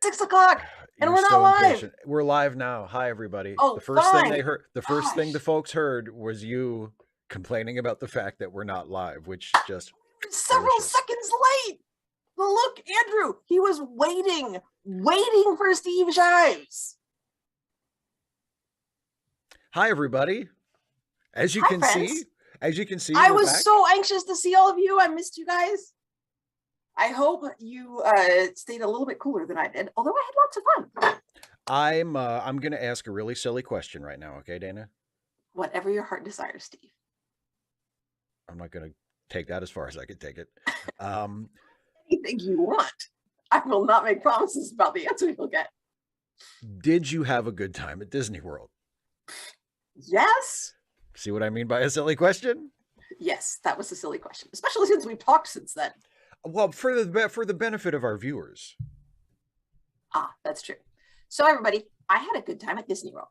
6 o'clock, and You're we're not so live. impatient. We're live now. Hi, everybody. The Oh, first thing they fine. heard, the first thing the Gosh, folks heard was you complaining about the fact that we're not live, which just we're several delicious. seconds late. But look, Andrew, he was waiting for Steve Shives. Hi, everybody. As you Hi, can see, friends. I we're was back. so anxious to see all of you. I missed you guys. I hope you stayed a little bit cooler than I did, although I had lots of fun. I'm gonna ask a really silly question right now, okay, Dana? Whatever your heart desires, Steve. I'm not gonna take that as far as I could take it. Um, Anything you want. I will not make promises about the answer you'll get. did you have a good time at Disney World? Yes. See what I mean by a silly question? Yes, that was a silly question, especially since we've talked since then. Well, for the benefit of our viewers. Ah, that's true. So, everybody, I had a good time at Disney World.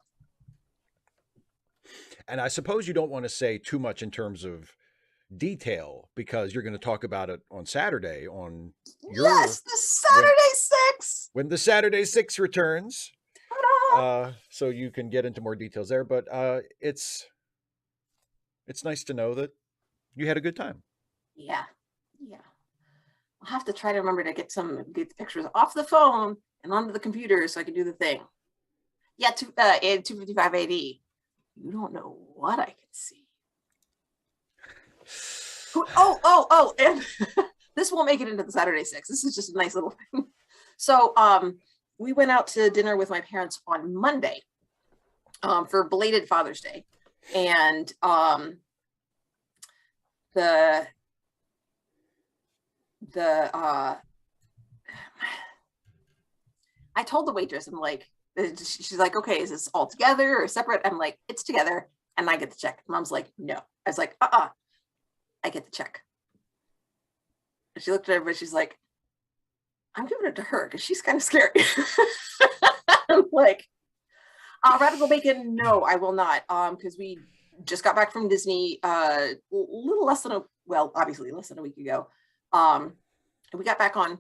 And I suppose you don't want to say too much in terms of detail because you're going to talk about it on Saturday on Yes, your the when Saturday Six. when the Saturday 6 returns. So you can get into more details there, but it's nice to know that you had a good time. Yeah, yeah. I'll have to try to remember to get the pictures off the phone and onto the computer so I can do the thing. Yeah, 255 AD. You don't know what I can see. Oh, and this won't make it into the Saturday Six. This is just a nice little thing. So, we went out to dinner with my parents on Monday, for belated Father's Day, and the I told the waitress, I'm like, she's like, okay, is this all together or separate? I'm like, it's together, and I get the check. Mom's like, no. I was like, I get the check. And she looked at everybody. She's like, I'm giving it to her because she's kind of scary. I'm like, radical bacon? No, I will not. Because we just got back from Disney a little less than obviously less than a week ago. And we got back on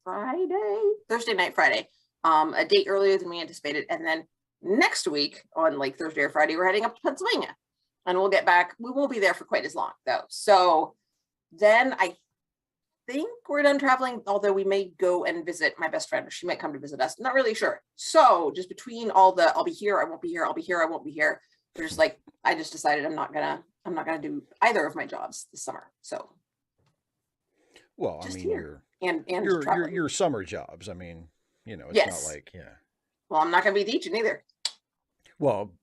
Thursday night, Friday, a date earlier than we anticipated. And then next week on like Thursday or Friday, we're heading up to Pennsylvania, and we'll get back. We won't be there for quite as long though. So then I think we're done traveling, although we may go and visit my best friend, or she might come to visit us. Not really sure. So just between all the, I'll be here, I won't be here, I'll be here, I won't be here. There's like, I just decided I'm not gonna do either of my jobs this summer. So Well, I just mean, here and your summer jobs. I mean, it's not yes. like Well, I'm not gonna be teaching either. Well,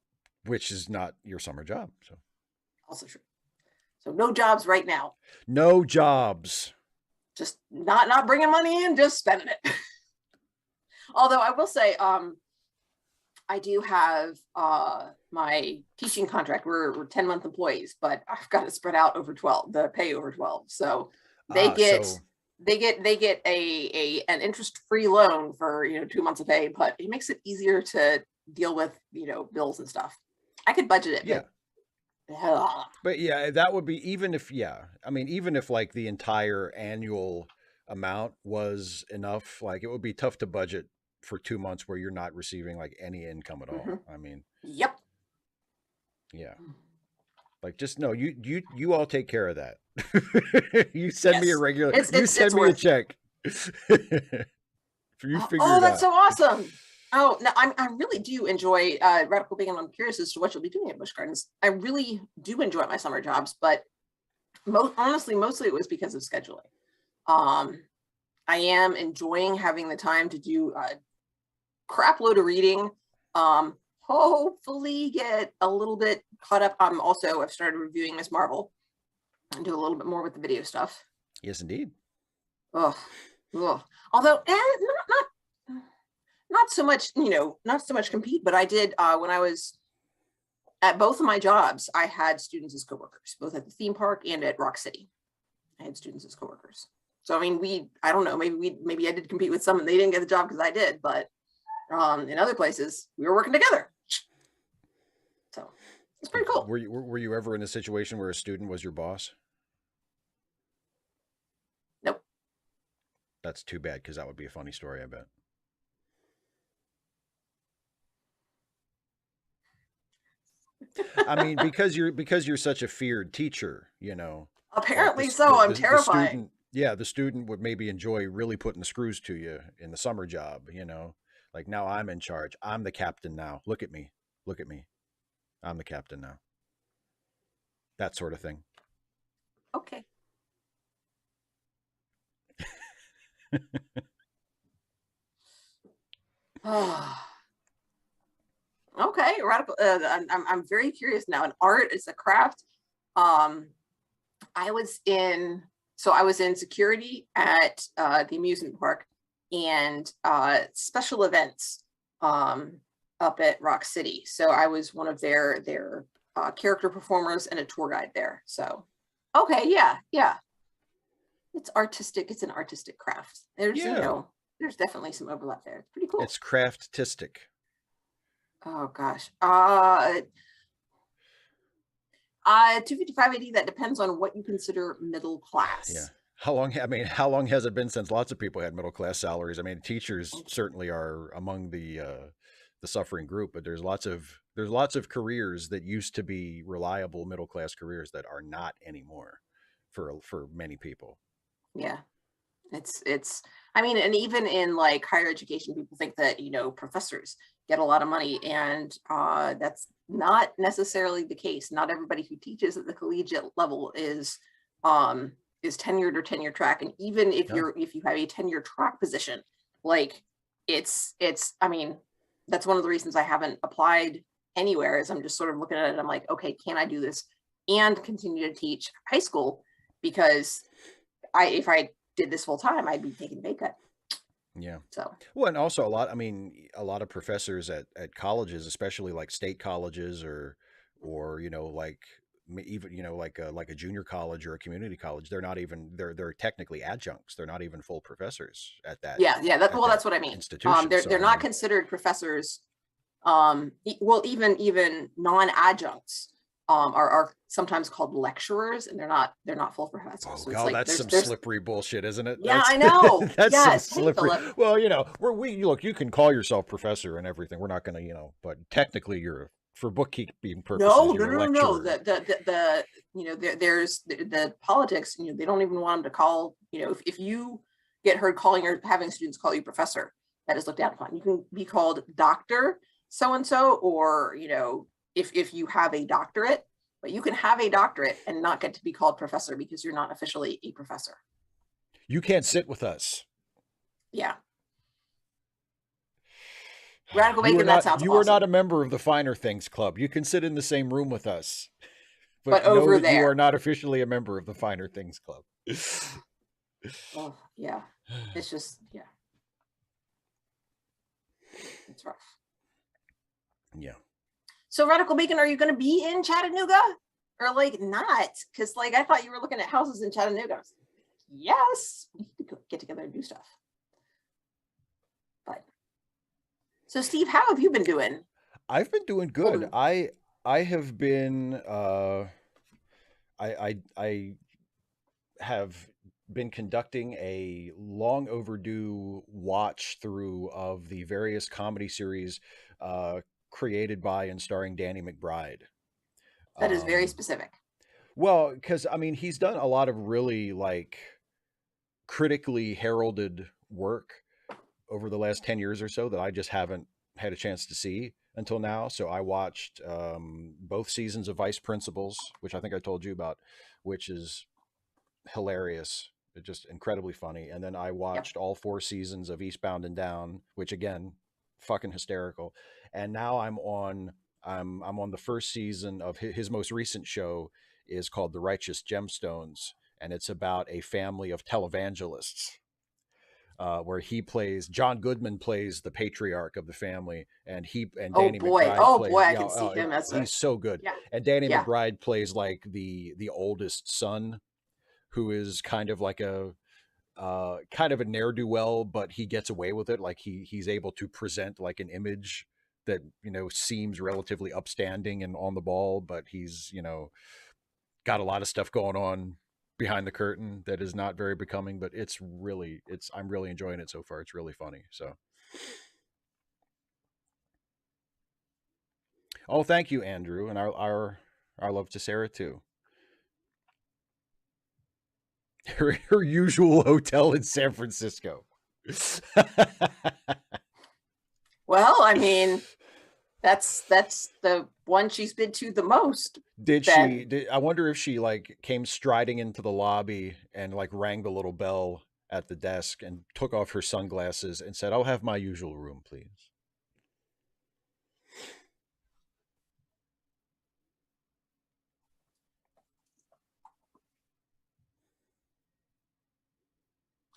which is not your summer job. So Also true. So no jobs right now. No jobs. Just not bringing money in, just spending it. Although I will say, I do have my teaching contract. We're 10-month employees, but I've got it spread out over 12. The pay over 12, so they get an interest-free loan for 2 months of pay, but it makes it easier to deal with bills and stuff. I could budget it, yeah. But yeah, that would be even if like the entire annual amount was enough, like it would be tough to budget for 2 months where you're not receiving like any income at all. I mean, yep. Yeah. Like just no, you all take care of that. You send me a regular you send me a check. You figure it that's out. so awesome. Oh, no, I really do enjoy Radical Bacon. I'm curious as to what you'll be doing at Busch Gardens. I really do enjoy my summer jobs, but honestly, mostly it was because of scheduling. I am enjoying having the time to do a crap load of reading. Hopefully get a little bit caught up. I've started reviewing Miss Marvel and do a little bit more with the video stuff. Yes, indeed. Ugh. Although, not so much, not so much compete, but I did, when I was at both of my jobs, I had students as coworkers, both at the theme park and at Rock City. I had students as coworkers. So, I mean, I don't know, maybe I did compete with some and they didn't get the job because I did, but in other places, we were working together. So, it's pretty cool. Were you ever in a situation where a student was your boss? Nope. That's too bad because that would be a funny story, I bet. I mean, because you're such a feared teacher, you know, like Apparently so. I'm the terrifying. student, yeah, the student would maybe enjoy really putting the screws to you in the summer job, you know, like now I'm in charge. I'm the captain now. Look at me. Look at me. I'm the captain now. That sort of thing. Okay. Okay, radical. I'm very curious now. And art is a craft. Um, I was in security at the amusement park and special events up at Rock City. So I was one of their character performers and a tour guide there. So, okay, yeah, yeah, it's artistic. It's an artistic craft. There's Yeah. there's definitely some overlap there. It's pretty cool. It's craftistic. Oh gosh. 255 that depends on what you consider middle class. Yeah. How long? I mean, how long has it been since lots of people had middle class salaries? I mean, teachers certainly are among the suffering group, but there's lots of careers that used to be reliable middle class careers that are not anymore for many people. Yeah. It's I mean, and even in like higher education, people think that, professors get a lot of money, and that's not necessarily the case. Not everybody who teaches at the collegiate level is tenured or tenure track. And even if Yeah. if you have a tenure track position, like it's I mean, that's one of the reasons I haven't applied anywhere, is I'm just sort of looking at it. I'm like, okay, can I do this and continue to teach high school? Because if I did this full time, I'd be taking a pay cut. Yeah. So, Well, and also a lot of professors at colleges, especially like state colleges or like even like a junior college or a community college, they're technically adjuncts. They're not even full professors at that yeah, that's what I mean. institution. So They're I not mean, considered professors. Well, even non-adjuncts are sometimes called lecturers, and they're not full professors. oh So it's god, like that's some there's slippery bullshit, isn't it? yeah, That's I know. that's some Yes. Hey, slippery. Philip. Well, we look, you can call yourself professor and everything. We're not going to, but technically for bookkeeping No, purposes, no, you're a no, no, no. lecturer. There's the politics. They don't even want them to call. If you get heard calling or having students call you professor, that is looked down upon. You can be called doctor so and so, or if you have a doctorate, but you can have a doctorate and not get to be called professor because you're not officially a professor. You can't sit with us. Yeah. Radical bacon. That sounds You are awesome. not a member of the Finer Things Club. You can sit in the same room with us, But but know over that you are there. not officially a member of the Finer Things Club. Oh yeah. It's just yeah. It's rough. Yeah. So Radical Bacon, are you going to be in Chattanooga or like not? Because like I thought you were looking at houses in Chattanooga. I was like, yes, we need to get together and do stuff. But so Steve, how have you been doing? I've been doing good. I have been I have been conducting a long overdue watch through of the various comedy series created by and starring Danny McBride. That is very specific. Well, because I mean, he's done a lot of really like critically heralded work over the last 10 years or so that I just haven't had a chance to see until now. So I watched both seasons of Vice Principals, which I think I told you about, which is hilarious. It's just incredibly funny. And then I watched all 4 seasons of Eastbound and Down, which again, fucking hysterical. And now I'm on the first season of his most recent show is called The Righteous Gemstones, and it's about a family of televangelists. Where John Goodman plays the patriarch of the family, and Danny McBride plays. I can see him as he's so good. Yeah. And Danny McBride plays like the oldest son, who is kind of like a ne'er-do-well, but he gets away with it. Like he's able to present like an image that seems relatively upstanding and on the ball, but he's got a lot of stuff going on behind the curtain that is not very becoming, but I'm really enjoying it so far. It's really funny. So, oh, thank you, Andrew, and our love to Sarah too. Her usual hotel in San Francisco. Well, I mean, that's the one she's been to the most. I wonder if she like came striding into the lobby and like rang the little bell at the desk and took off her sunglasses and said, "I'll have my usual room, please."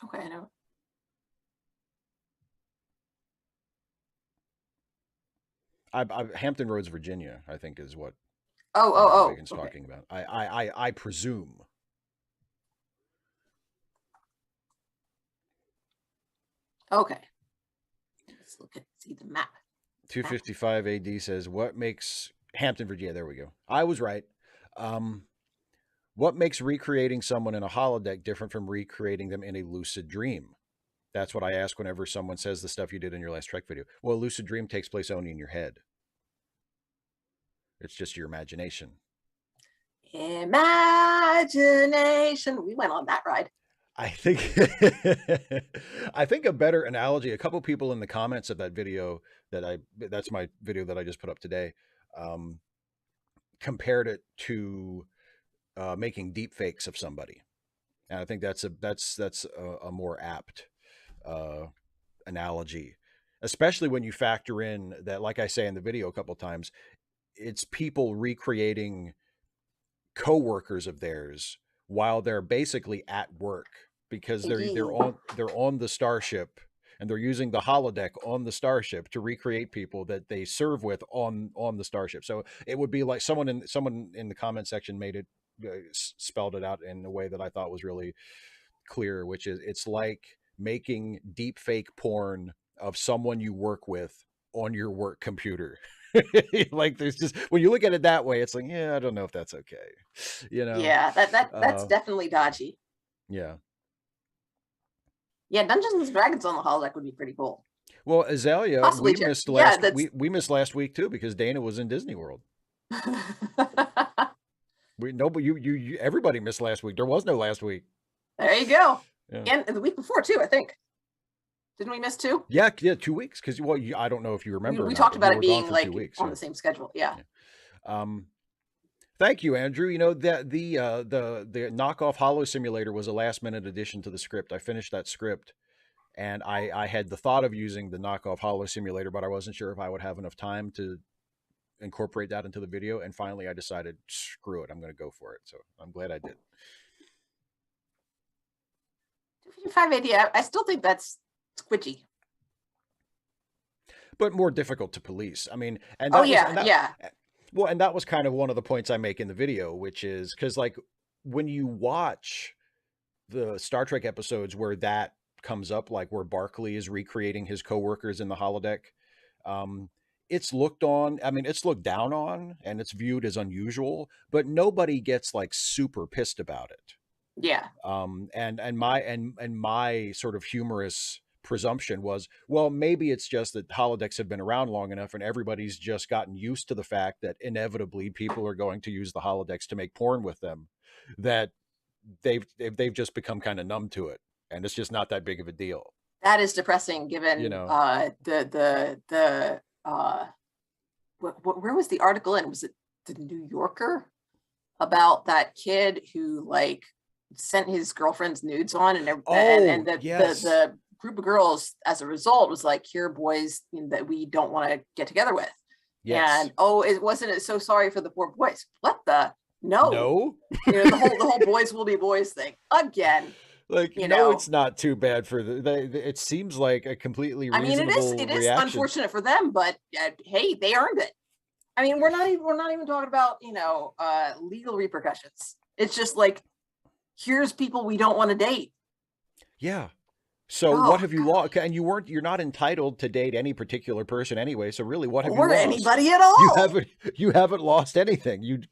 Okay, I know. Hampton Roads, Virginia, I think is what Megan's Okay. talking about. I presume. Okay. Let's see the map. 255 AD says, "What makes Hampton, Virginia?" There we go. I was right. What makes recreating someone in a holodeck different from recreating them in a lucid dream? That's what I ask whenever someone says the stuff you did in your last Trek video. Well, a lucid dream takes place only in your head. It's just your imagination. Imagination. We went on that ride. I think a better analogy, a couple people in the comments of that video that's my video that I just put up today, compared it to making deep fakes of somebody. And I think that's a more apt analogy, especially when you factor in that, like I say in the video a couple times, it's people recreating coworkers of theirs while they're basically at work because they're on the starship and they're using the holodeck on the starship to recreate people that they serve with on the starship. So it would be like someone in the comment section made it spelled it out in a way that I thought was really clear, which is it's like making deep fake porn of someone you work with on your work computer. Like there's just, when you look at it that way, it's like, yeah, I don't know if that's okay. Yeah, that's definitely dodgy. Yeah. Yeah, Dungeons and Dragons on the holodeck would be pretty cool. Well, Azalea, we missed last week too because Dana was in Disney World. But you everybody missed last week. There was no last week. There you go. Yeah. And the week before too, I think. Didn't we miss 2? Yeah, 2 weeks. Because I don't know if you remember. We talked about it being like on the same schedule. Yeah. Thank you, Andrew. That the knockoff Holo Simulator was a last minute addition to the script. I finished that script, and I had the thought of using the knockoff Holo Simulator, but I wasn't sure if I would have enough time to incorporate that into the video. And finally, I decided, screw it, I'm going to go for it. So I'm glad I did. 255 AD, I still think that's squidgy, but more difficult to police. I mean, and well, and that was kind of one of the points I make in the video, which is because like when you watch the Star Trek episodes where that comes up, like where Barclay is recreating his coworkers in the holodeck, it's looked down on and it's viewed as unusual, but nobody gets like super pissed about it. Yeah. And my sort of humorous presumption was, well, maybe it's just that holodecks have been around long enough and everybody's just gotten used to the fact that inevitably people are going to use the holodecks to make porn with them, that they've just become kind of numb to it and it's just not that big of a deal. That is depressing given where was the article in? Was it the New Yorker about that kid who like sent his girlfriend's nudes on and the group of girls as a result was like, here are boys that we don't want to get together with. Yes. And it wasn't so sorry for the poor boys. What the no the whole boys will be boys thing again. Like, it's not too bad for it seems like a completely reasonable it is unfortunate for them, but hey, they earned it. I mean, we're not even talking about legal repercussions. It's just like, here's people we don't want to date. Yeah. So what have you lost? And you're not entitled to date any particular person anyway. So really, what have you lost? Or anybody at all? You haven't lost anything.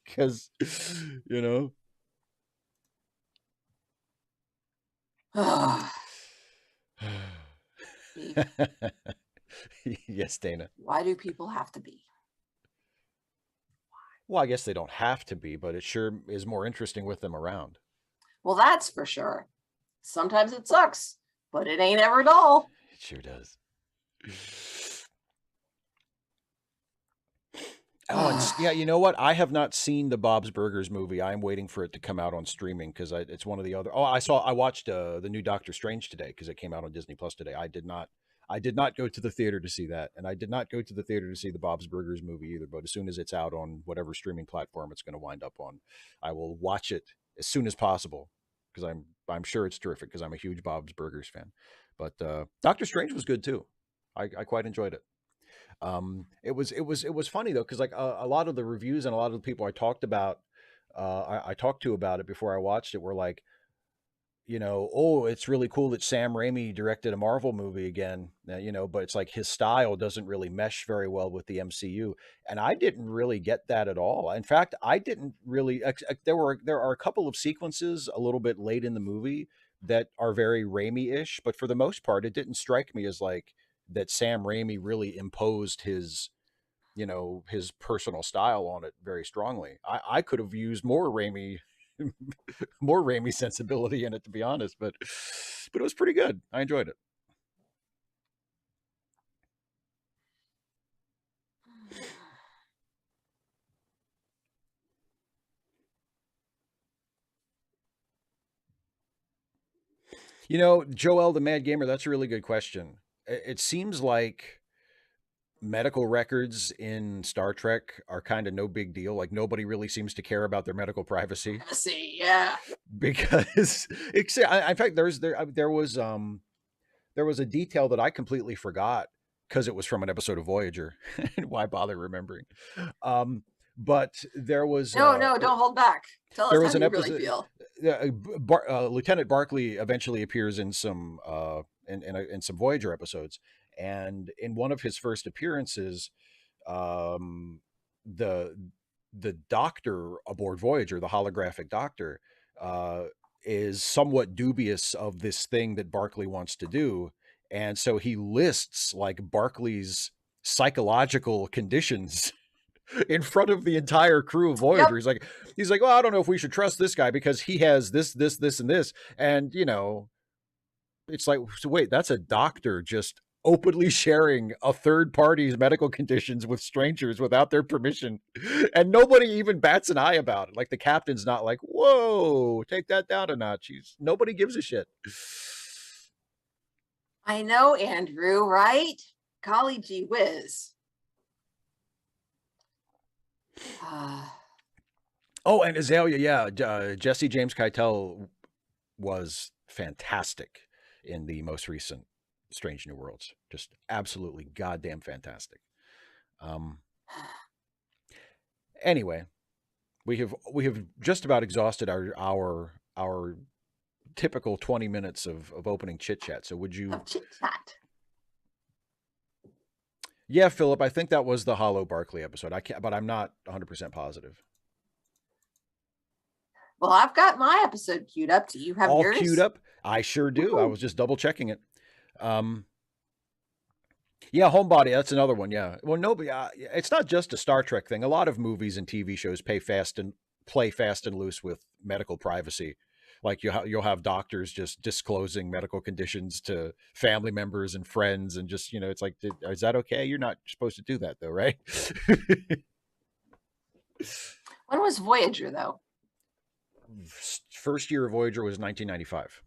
Yes, Dana. Why do people have to be? Well, I guess they don't have to be, but it sure is more interesting with them around. Well, that's for sure. Sometimes it sucks, but it ain't ever dull. It sure does. Oh, and yeah, you know what? I have not seen the Bob's Burgers movie. I'm waiting for it to come out on streaming because it's one of the other. Oh, I watched the new Doctor Strange today because it came out on Disney Plus today. I did not go to the theater to see that, and I did not go to the theater to see the Bob's Burgers movie either. But as soon as it's out on whatever streaming platform it's going to wind up on, I will watch it as soon as possible because I'm sure it's terrific because I'm a huge Bob's Burgers fan. But Doctor Strange was good too. I quite enjoyed it. It was funny though because like a lot of the reviews and a lot of the people I talked to about it before I watched it were like, oh, it's really cool that Sam Raimi directed a Marvel movie again, but it's like his style doesn't really mesh very well with the MCU, and I didn't really get that at all. In fact, I didn't really. There are a couple of sequences a little bit late in the movie that are very Raimi-ish, but for the most part, it didn't strike me as like that Sam Raimi really imposed his personal style on it very strongly. I could have used more Raimi more Raimi sensibility in it, to be honest, but it was pretty good. I enjoyed it. Joel the Mad Gamer, that's a really good question. It seems like medical records in Star Trek are kind of no big deal. Like nobody really seems to care about their medical privacy. Privacy, yeah. Because in fact, there was a detail that I completely forgot because it was from an episode of Voyager. And why bother remembering? But there was no, don't hold back. Tell us how you really feel. Lieutenant Barclay eventually appears in some in some Voyager episodes, and in one of his first appearances, the doctor aboard Voyager, the holographic doctor, is somewhat dubious of this thing that Barclay wants to do, and so he lists like Barclay's psychological conditions in front of the entire crew of Voyager. Yep. He's like, well, I don't know if we should trust this guy because he has this, and this. And, it's like, so wait, that's a doctor just openly sharing a third party's medical conditions with strangers without their permission. And nobody even bats an eye about it. Like the captain's not like, whoa, take that down a notch. Nobody gives a shit. I know, Andrew, right? Golly gee whiz. Oh, and Azalea, yeah. Jesse James Keitel was fantastic in the most recent Strange New Worlds. Just absolutely goddamn fantastic. Anyway, we have just about exhausted our typical 20 minutes of opening chit chat. So would you? Chit chat. Yeah, Philip, I think that was the Hollow Barclay episode. But I'm not 100% positive. Well, I've got my episode queued up. Do you have all yours? Queued up? I sure do. Ooh. I was just double checking it. Yeah, Homebody. That's another one. Yeah. Well, nobody. It's not just a Star Trek thing. A lot of movies and TV shows play fast and loose with medical privacy. Like you'll have doctors just disclosing medical conditions to family members and friends, and just it's like, is that okay? You're not supposed to do that, though, right? When was Voyager, though? First year of Voyager was 1995.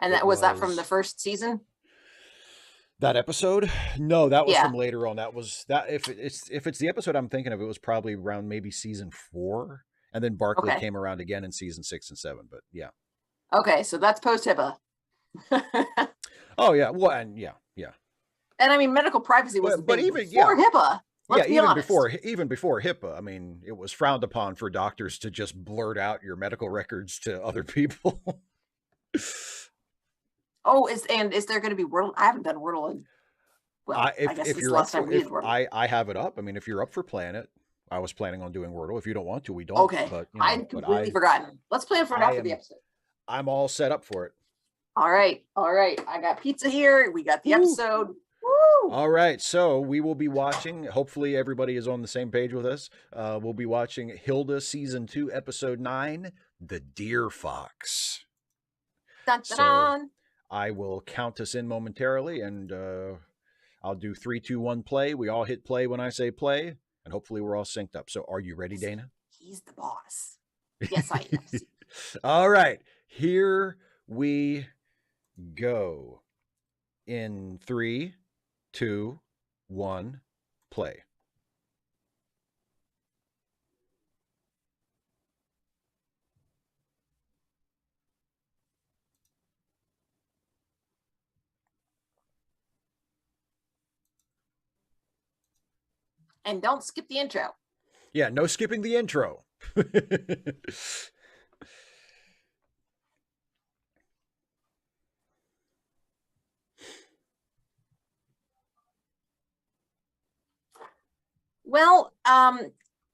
And that was that from the first season? That episode? No, that was from later on. That was that. If it's the episode I'm thinking of, it was probably around maybe season 4. And then Barclay came around again in season 6 and 7, but yeah. Okay, so that's post HIPAA. Oh yeah, well, and yeah. And I mean, medical privacy was before HIPAA. Let's be honest. even before HIPAA. I mean, it was frowned upon for doctors to just blurt out your medical records to other people. Oh, is there going to be Wordle? I haven't done Wordle in. Well, I guess this is the last time we did Wordle. I have it up. I mean, if you're up for playing it. I was planning on doing Wordle. If you don't want to, we don't. Okay. But, I'd completely forgotten. Let's plan for it after the episode. I'm all set up for it. All right. I got pizza here. We got the episode. Woo! All right, so we will be watching. Hopefully, everybody is on the same page with us. We'll be watching Hilda season 2, episode 9, The Deerfox. Dun, dun, So dun. I will count us in momentarily, and I'll do 3, 2, 1, play. We all hit play when I say play, and hopefully we're all synced up. So are you ready, Dana? He's the boss. Yes, I am. All right, here we go. In 3, 2, 1, play. And don't skip the intro. Yeah, no skipping the intro. Well,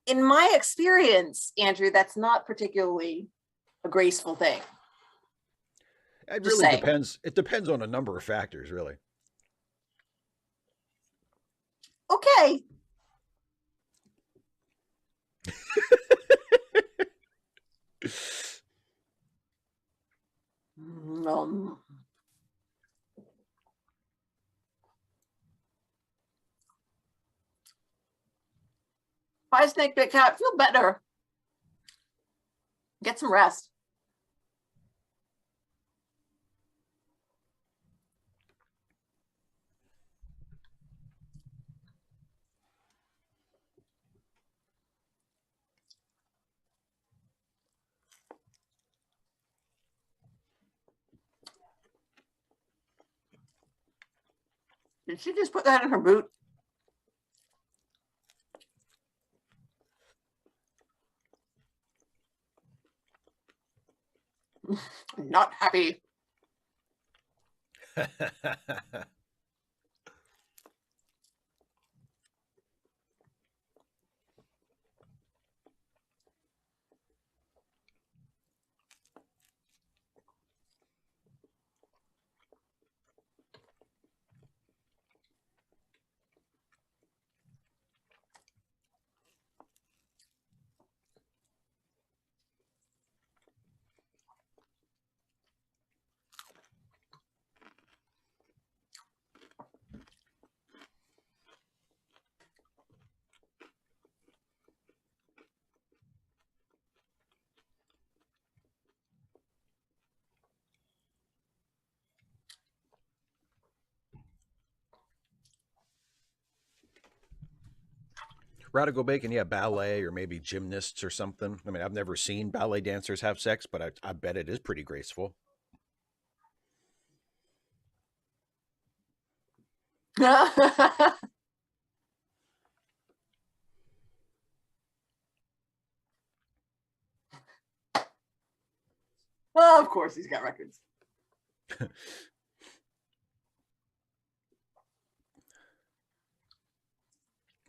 in my experience, Andrew, that's not particularly a graceful thing. It really depends. It depends on a number of factors, really. Okay. Bye, Snake Bit Cat. Feel better. Get some rest. Did she just put that in her boot? Not happy. Radical Bacon, yeah, ballet or maybe gymnasts or something. I mean, I've never seen ballet dancers have sex, but I bet it is pretty graceful. Well, of course, he's got records.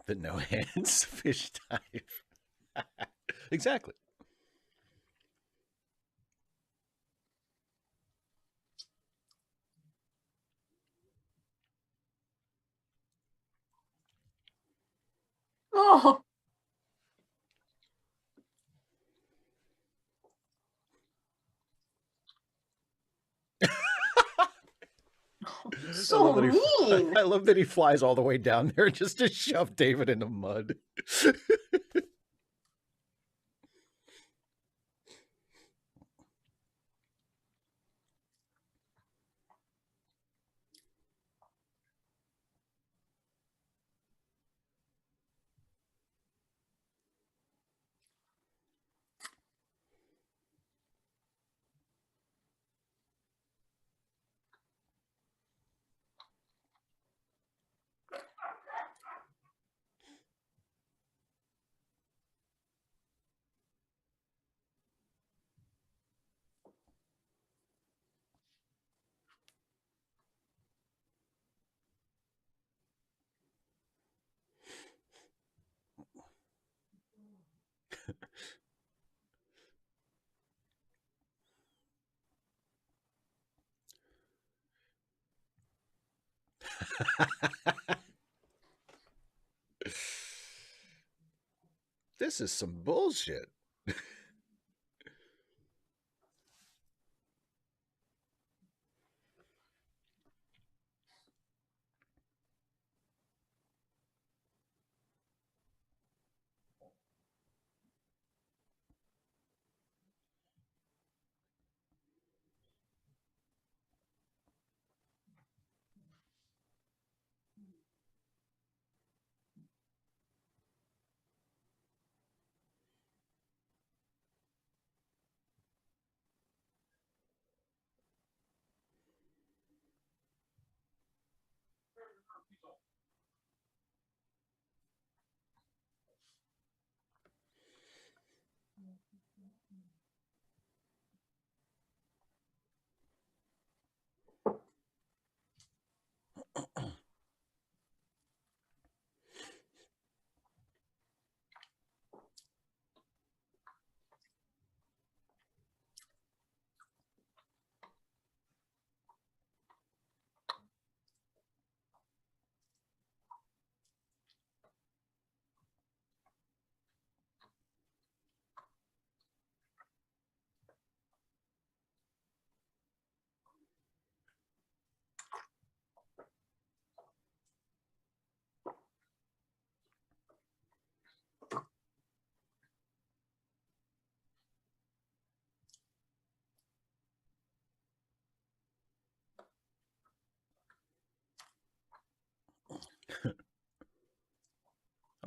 The no hands fish type. Exactly. Oh. So mean. I love that he flies all the way down there just to shove David in the mud. This is some bullshit.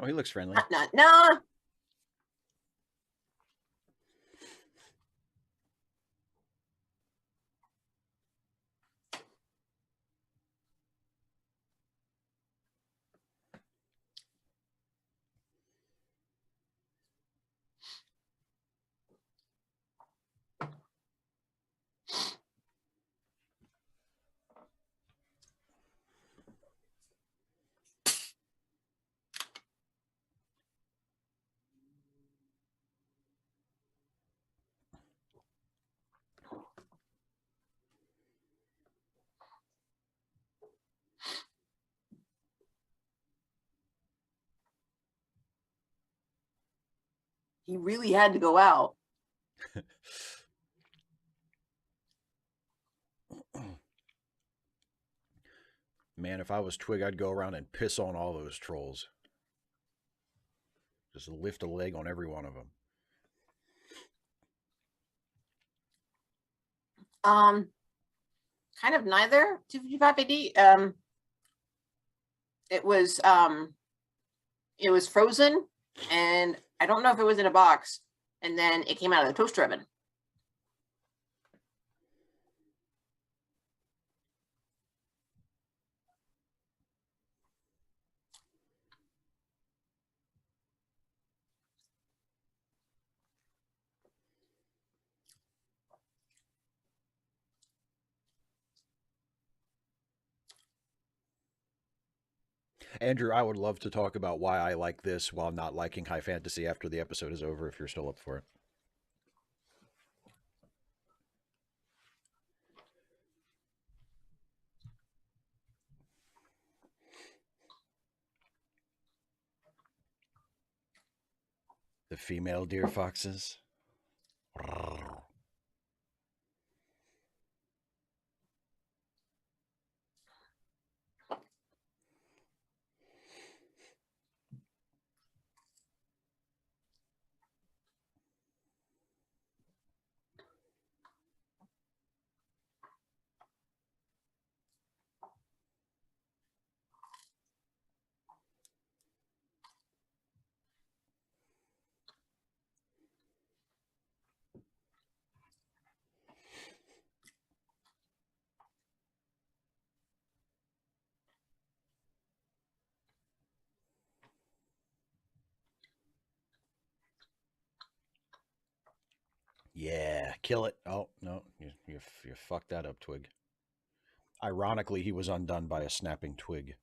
Oh, he looks friendly. No. He really had to go out. Man, if I was Twig, I'd go around and piss on all those trolls. Just lift a leg on every one of them. Kind of neither. 255 AD. It was frozen, and I don't know if it was in a box, and then it came out of the toaster oven. Andrew, I would love to talk about why I like this while not liking high fantasy after the episode is over, if you're still up for it. The female deer foxes. Yeah, kill it. Oh, no, you fucked that up, Twig. Ironically, he was undone by a snapping twig.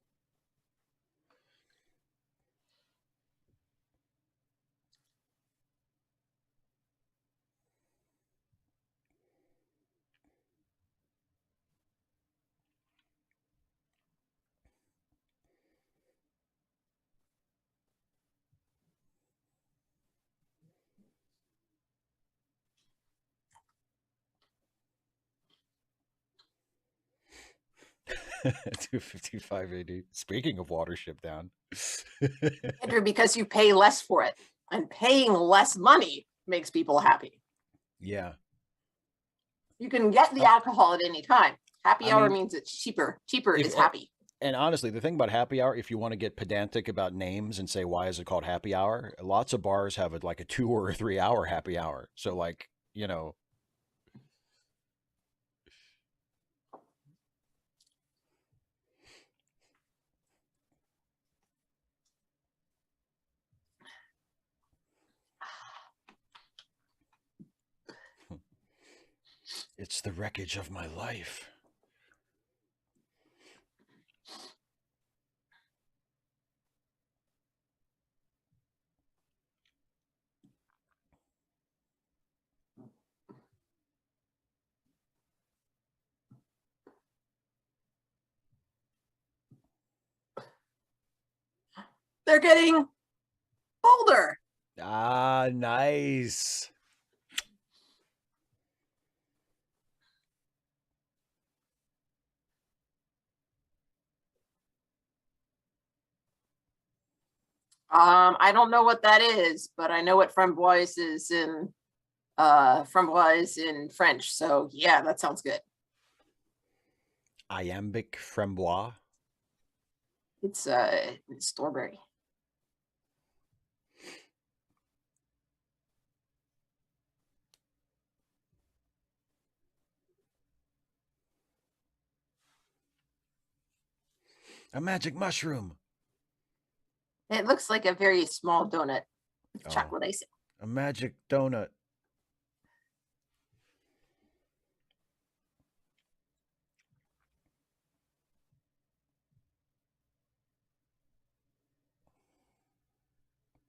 255 AD. Speaking of Watership Down. Andrew, because you pay less for it, and paying less money makes people happy. Yeah. You can get the alcohol at any time. Happy hour means it's cheaper. Cheaper is happy. And honestly, the thing about happy hour, if you want to get pedantic about names and say, why is it called happy hour? Lots of bars have like a 2 or a 3 hour happy hour. So like, you know. It's the wreckage of my life. They're getting older. Ah, nice. I don't know what that is, but I know what framboise is in framboise in French. So yeah, that sounds good. Iambic framboise. It's strawberry. A magic mushroom. It looks like a very small donut with chocolate icing. A magic donut.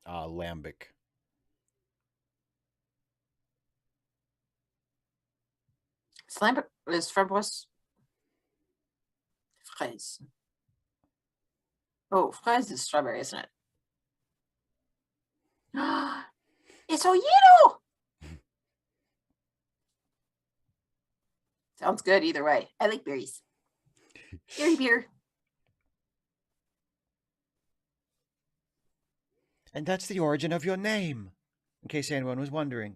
Lambic. Lambic is framboise. Fraise. Oh, fraise is strawberry, isn't it? It's oído. Sounds good either way. I like berries. Berry beer. And that's the origin of your name, in case anyone was wondering.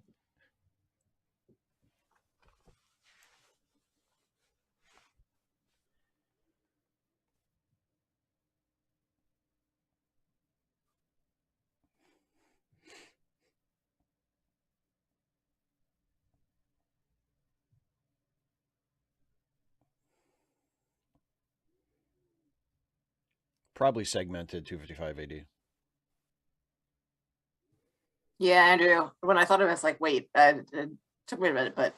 Probably segmented 255 AD. Yeah, Andrew. When I thought of it, it's like, wait, it took me a minute, but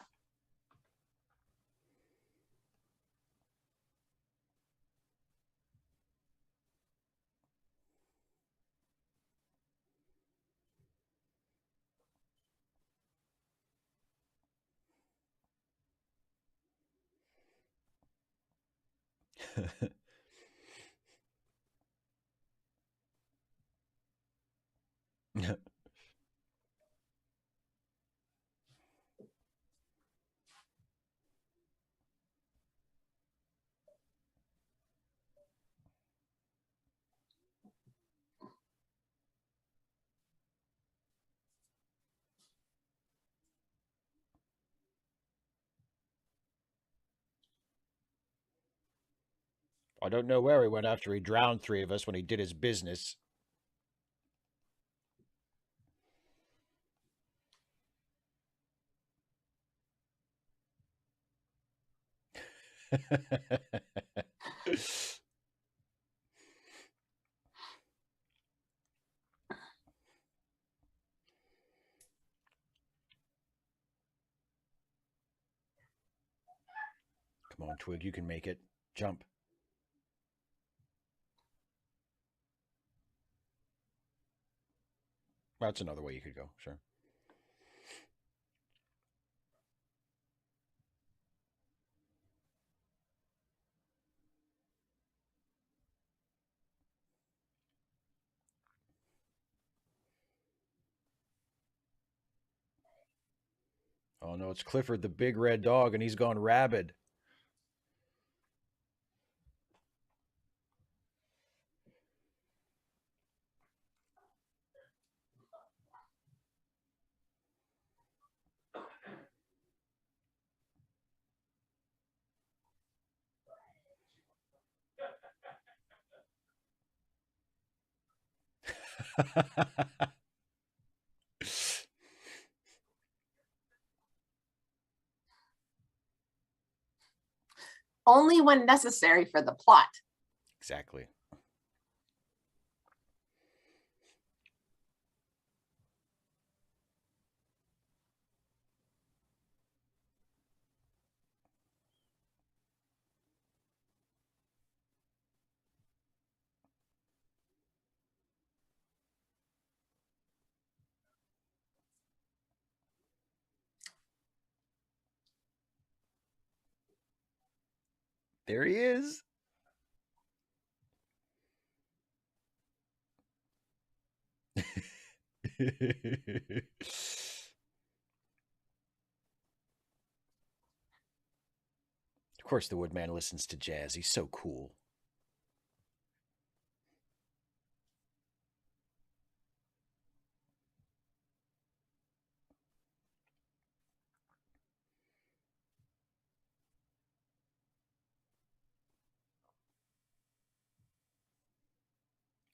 I don't know where he went after he drowned 3 of us when he did his business. Come on, Twig, you can make it. Jump. That's another way you could go, sure. Oh no, it's Clifford the big red dog, and he's gone rabid. Only when necessary for the plot. Exactly. There he is. Of course, the Woodman listens to jazz. He's so cool.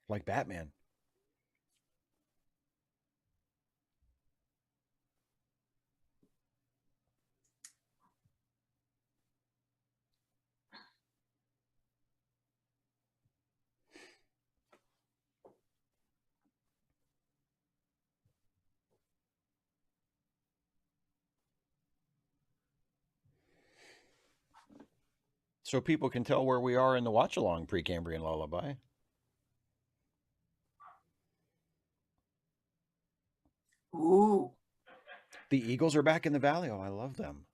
Like Batman. So people can tell where we are in the watch along Precambrian Lullaby. Ooh. The Eagles are back in the valley. Oh, I love them.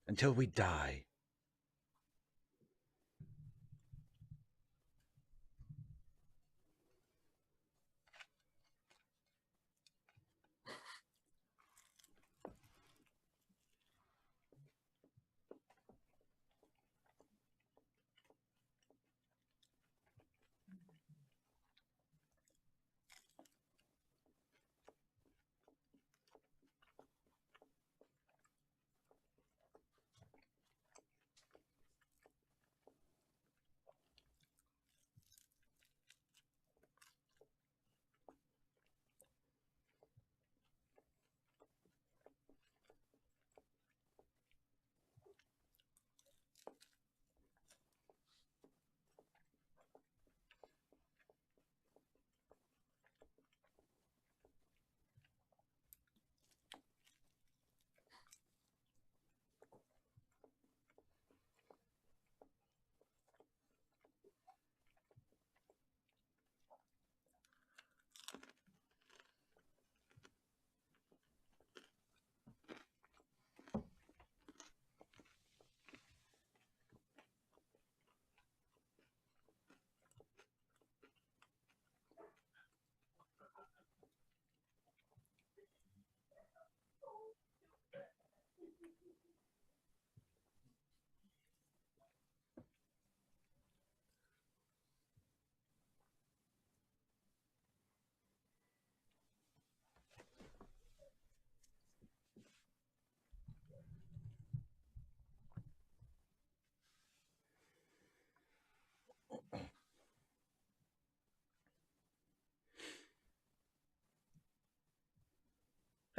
Until we die.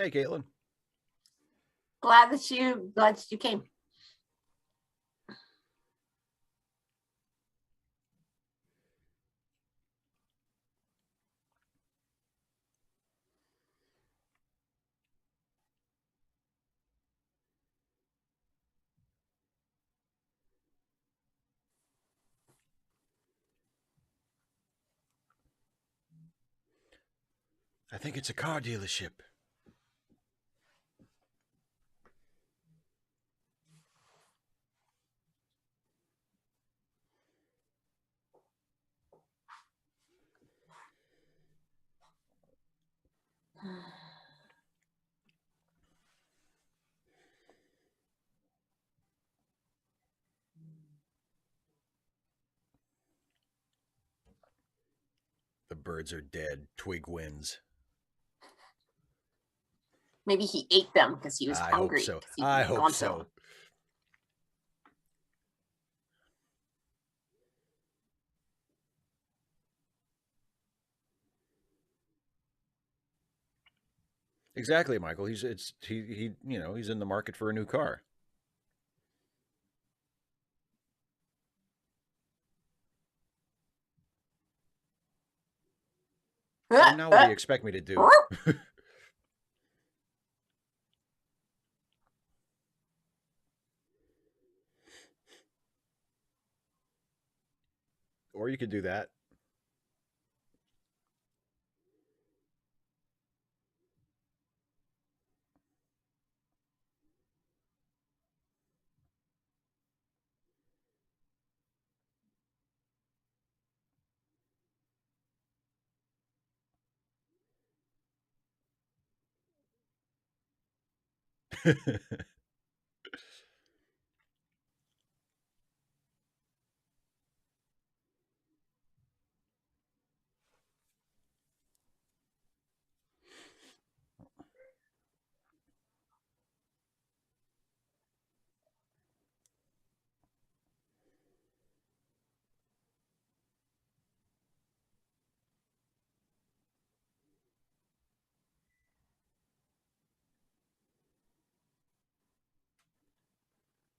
Hey, Caitlin. Glad that you came. I think it's a car dealership. The birds are dead. Twig wins. Maybe he ate them because he was hungry. I hope so. Exactly, Michael. He's in the market for a new car. Now what do you expect me to do? Or you could do that.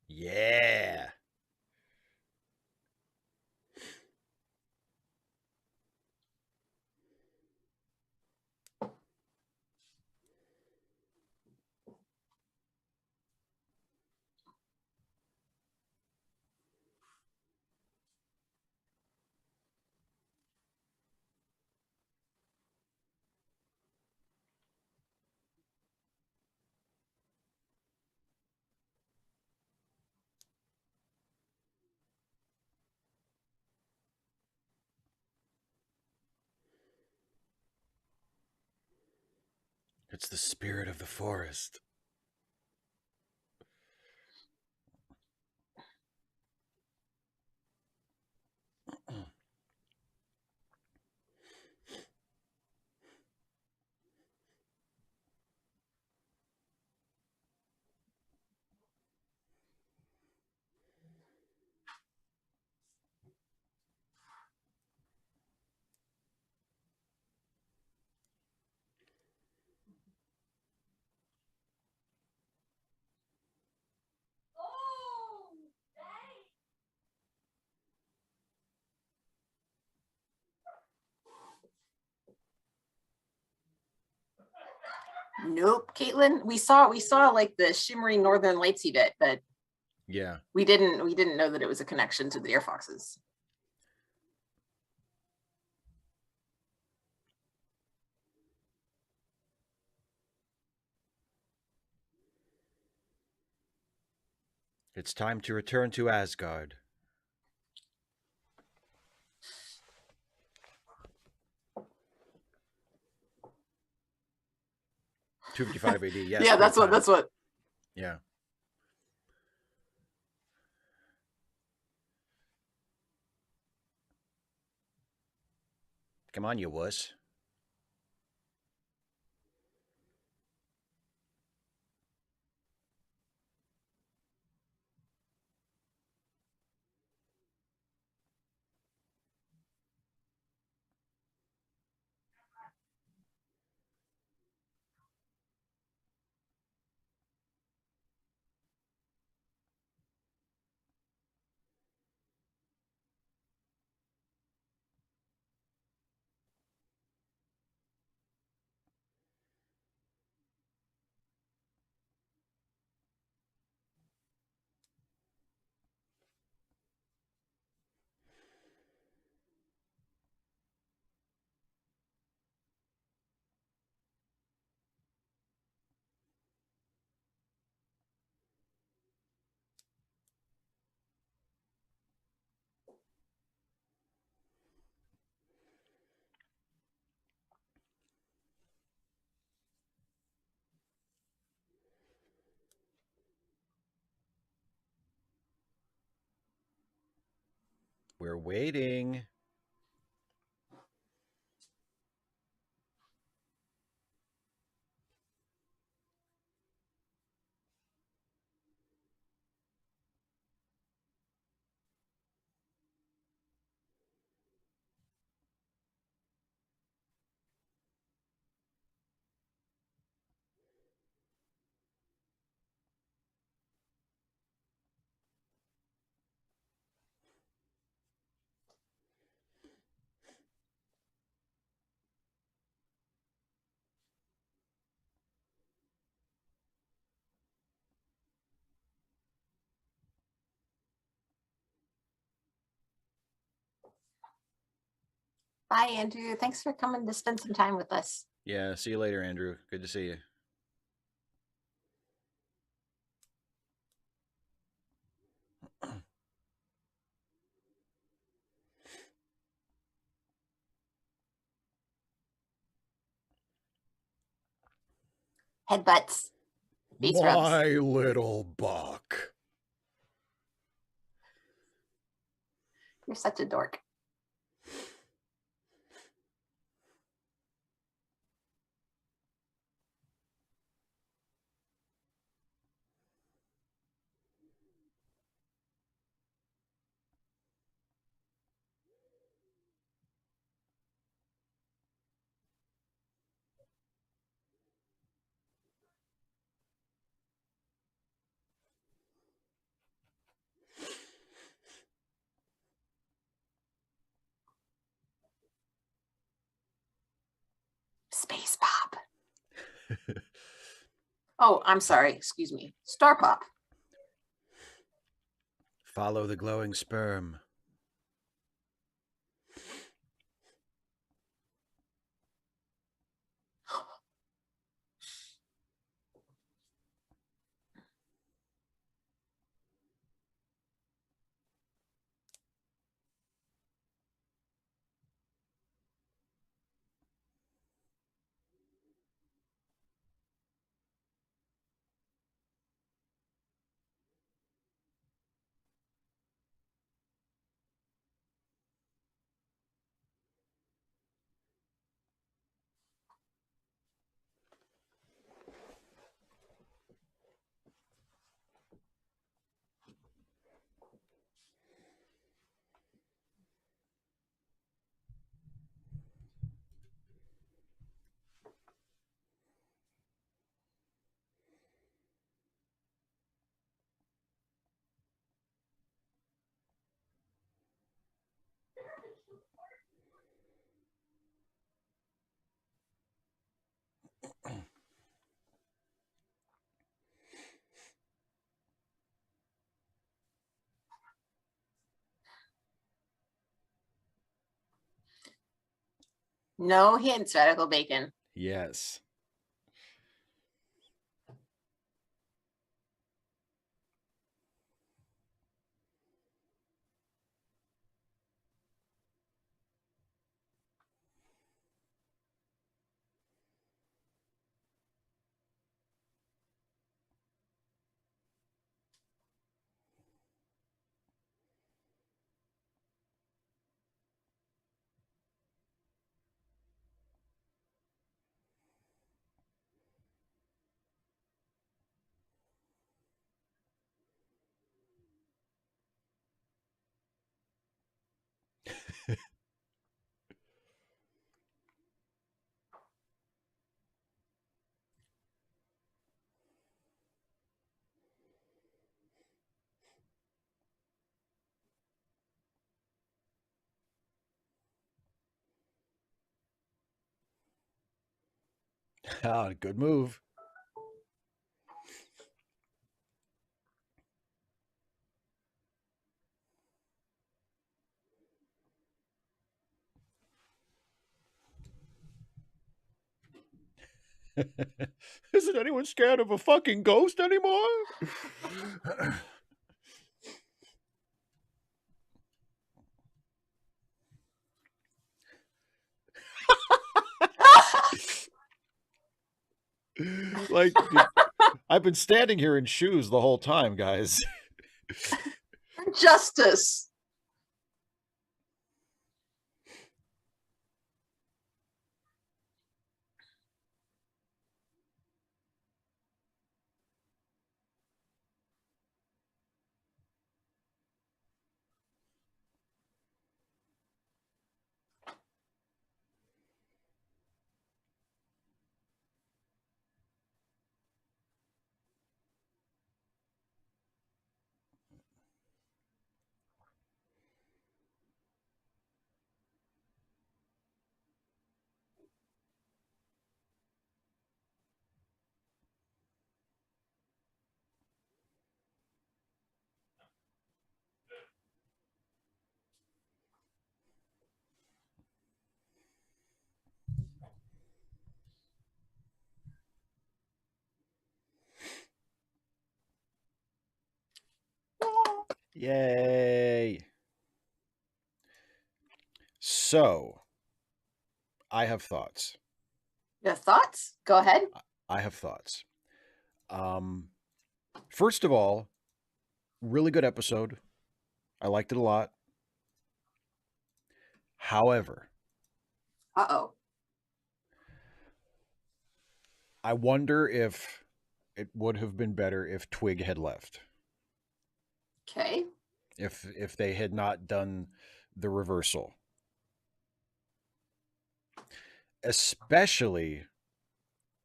Yeah. It's the spirit of the forest. Nope, Caitlin. We saw like the shimmering northern lights bit, but yeah, we didn't know that it was a connection to the Deerfoxes. It's time to return to Asgard. $255 AD. Yes. Yeah, that's what. Yeah. Come on, you wuss. We're waiting. Bye, Andrew. Thanks for coming to spend some time with us. Yeah, see you later, Andrew. Good to see you. Headbutts. Face My rubs. little buck. You're such a dork. Space pop. Oh, I'm sorry. Excuse me. Star pop. Follow the glowing sperm. No hints, radical bacon. Yes. Good move. Isn't anyone scared of a fucking ghost anymore? Like, I've been standing here in shoes the whole time, guys. Justice. Yay. So, I have thoughts. You have thoughts? Go ahead. I have thoughts. First of all, really good episode. I liked it a lot. However, Uh-oh. I wonder if it would have been better if Twig had left. Okay. If they had not done the reversal. Especially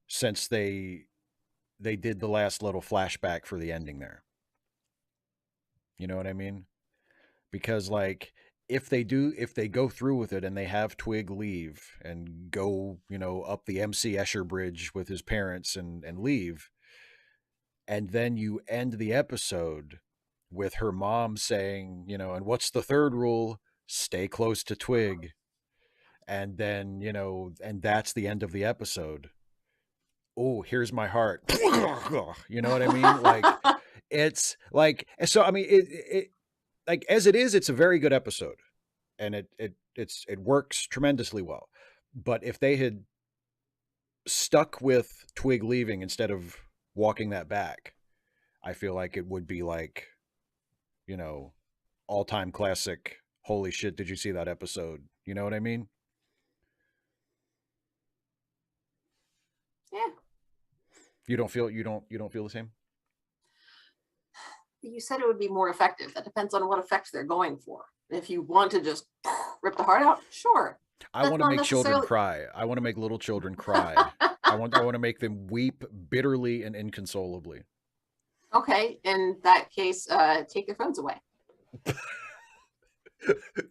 since they did the last little flashback for the ending there. You know what I mean? Because like if they go through with it and they have Twig leave and go, up the MC Escher bridge with his parents and leave, and then you end the episode with her mom saying, and what's the third rule? Stay close to Twig. And then, and that's the end of the episode. Oh, here's my heart. You know what I mean? Like it's like, so I mean it like as it is, it's a very good episode, and it works tremendously well. But if they had stuck with Twig leaving instead of walking that back, I feel like it would be like, all-time classic. Holy shit, did you see that episode? You know what I mean? Yeah. You don't feel the same? You said it would be more effective. That depends on what effects they're going for. If you want to just rip the heart out, sure. I want to make children cry. I want to make little children cry. I want to make them weep bitterly and inconsolably. Okay, in that case, take their phones away.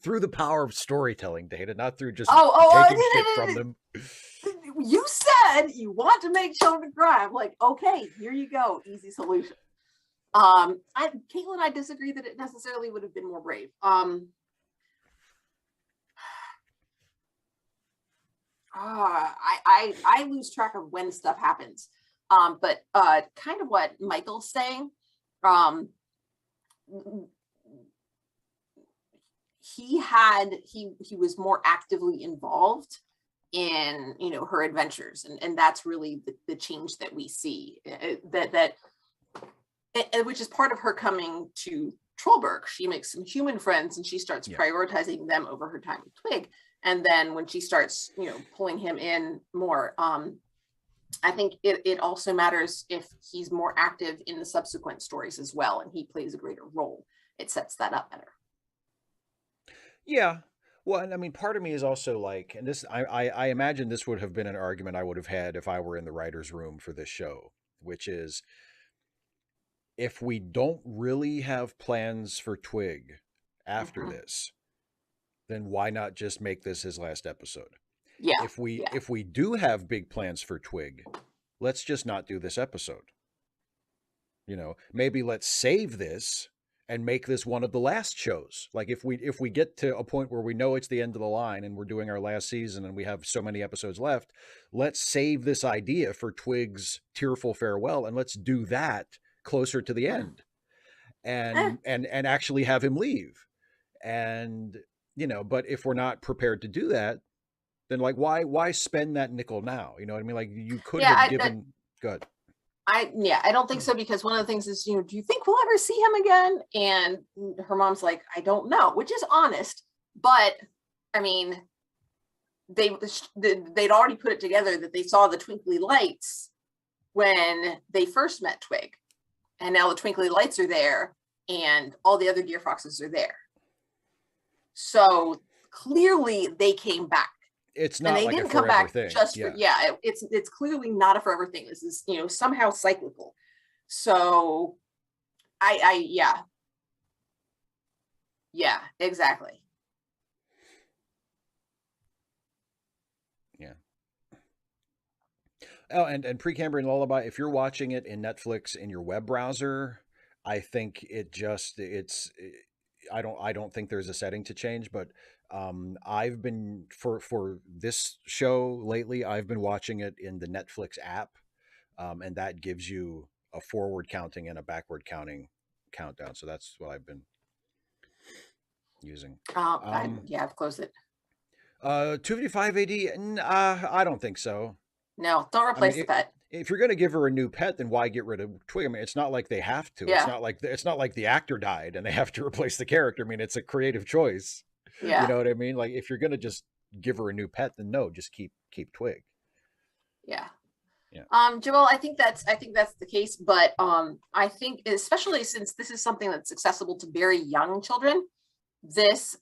Through the power of storytelling, Data, not through just taking shit from them. You said you want to make children cry. I'm like, okay, here you go. Easy solution. Caitlin, I disagree that it necessarily would have been more brave. I lose track of when stuff happens. But kind of what Michael's saying, he was more actively involved in her adventures, and that's really the change that we see, which is part of her coming to Trollberg. She makes some human friends and she starts prioritizing them over her time with Twig. And then when she starts, pulling him in more, I think it also matters if he's more active in the subsequent stories as well, and he plays a greater role. It sets that up better. Yeah. Well, and I mean, part of me is also like, and this, I imagine this would have been an argument I would have had if I were in the writer's room for this show, which is, if we don't really have plans for Twig after this, then why not just make this his last episode? Yeah. If we do have big plans for Twig, let's just not do this episode. Maybe let's save this and make this one of the last shows. Like if we get to a point where we know it's the end of the line and we're doing our last season and we have so many episodes left, let's save this idea for Twig's tearful farewell and let's do that closer to the end, and actually have him leave. And but if we're not prepared to do that, then like why spend that nickel now? You know what I mean? Like you could have given. Good. I don't think so, because one of the things is, do you think we'll ever see him again? And her mom's like, I don't know, which is honest, but I mean, they'd already put it together that they saw the twinkly lights when they first met Twig, and now the twinkly lights are there and all the other Deerfoxes are there. So clearly they came back. It's not, and they like didn't come back thing. Just for, it's clearly not a forever thing. This is somehow cyclical. So yeah, exactly. Yeah. Oh, and Precambrian Lullaby, if you're watching it in Netflix in your web browser, I think I don't think there's a setting to change, but I've been for this show lately, I've been watching it in the Netflix app, and that gives you a forward counting and a backward counting countdown. So that's what I've been using. I've closed it. 255 AD? I don't think so. No, don't I mean, replace the pet. if you're going to give her a new pet, then why get rid of Twig? I mean, it's not like they have to. Yeah. It's not like the actor died and they have to replace the character. I mean, it's a creative choice. Yeah. You know what I mean? Like, if you're going to just give her a new pet, then no, just keep Twig. Yeah. Yeah. Joel, I think that's the case, but I think especially since this is something that's accessible to very young children, this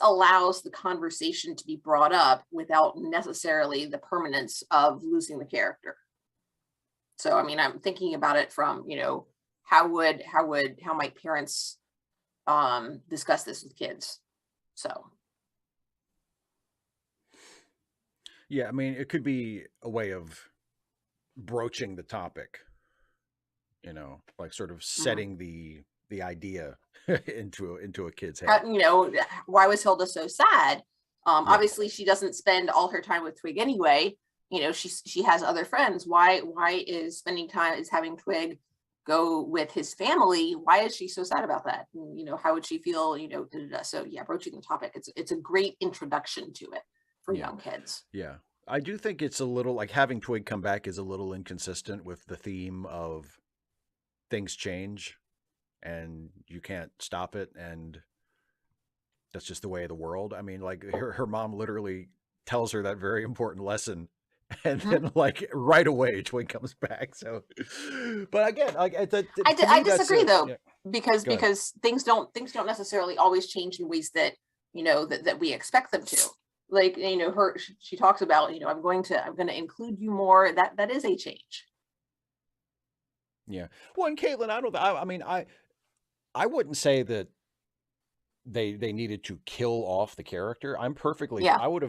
allows the conversation to be brought up without necessarily the permanence of losing the character. So, I mean, I'm thinking about it from, how might parents discuss this with kids? So. Yeah, I mean, it could be a way of broaching the topic, like sort of setting the idea into a kid's head. Why was Hilda so sad? Obviously she doesn't spend all her time with Twig anyway. She has other friends. Why is having Twig go with his family? Why is she so sad about that? How would she feel? So yeah, broaching the topic. It's a great introduction to it for young kids. Yeah. I do think it's a little like having Twig come back is a little inconsistent with the theme of things change and you can't stop it. And that's just the way of the world. I mean, like her mom literally tells her that very important lesson. And then like right away, Twig comes back. So, but again, like I disagree though, because things don't necessarily always change in ways that, that we expect them to. Like, she talks about, I'm going to include you more. That is a change. Yeah. Well, and Caitlin, I wouldn't say that they needed to kill off the character. I'm perfectly. Yeah. I would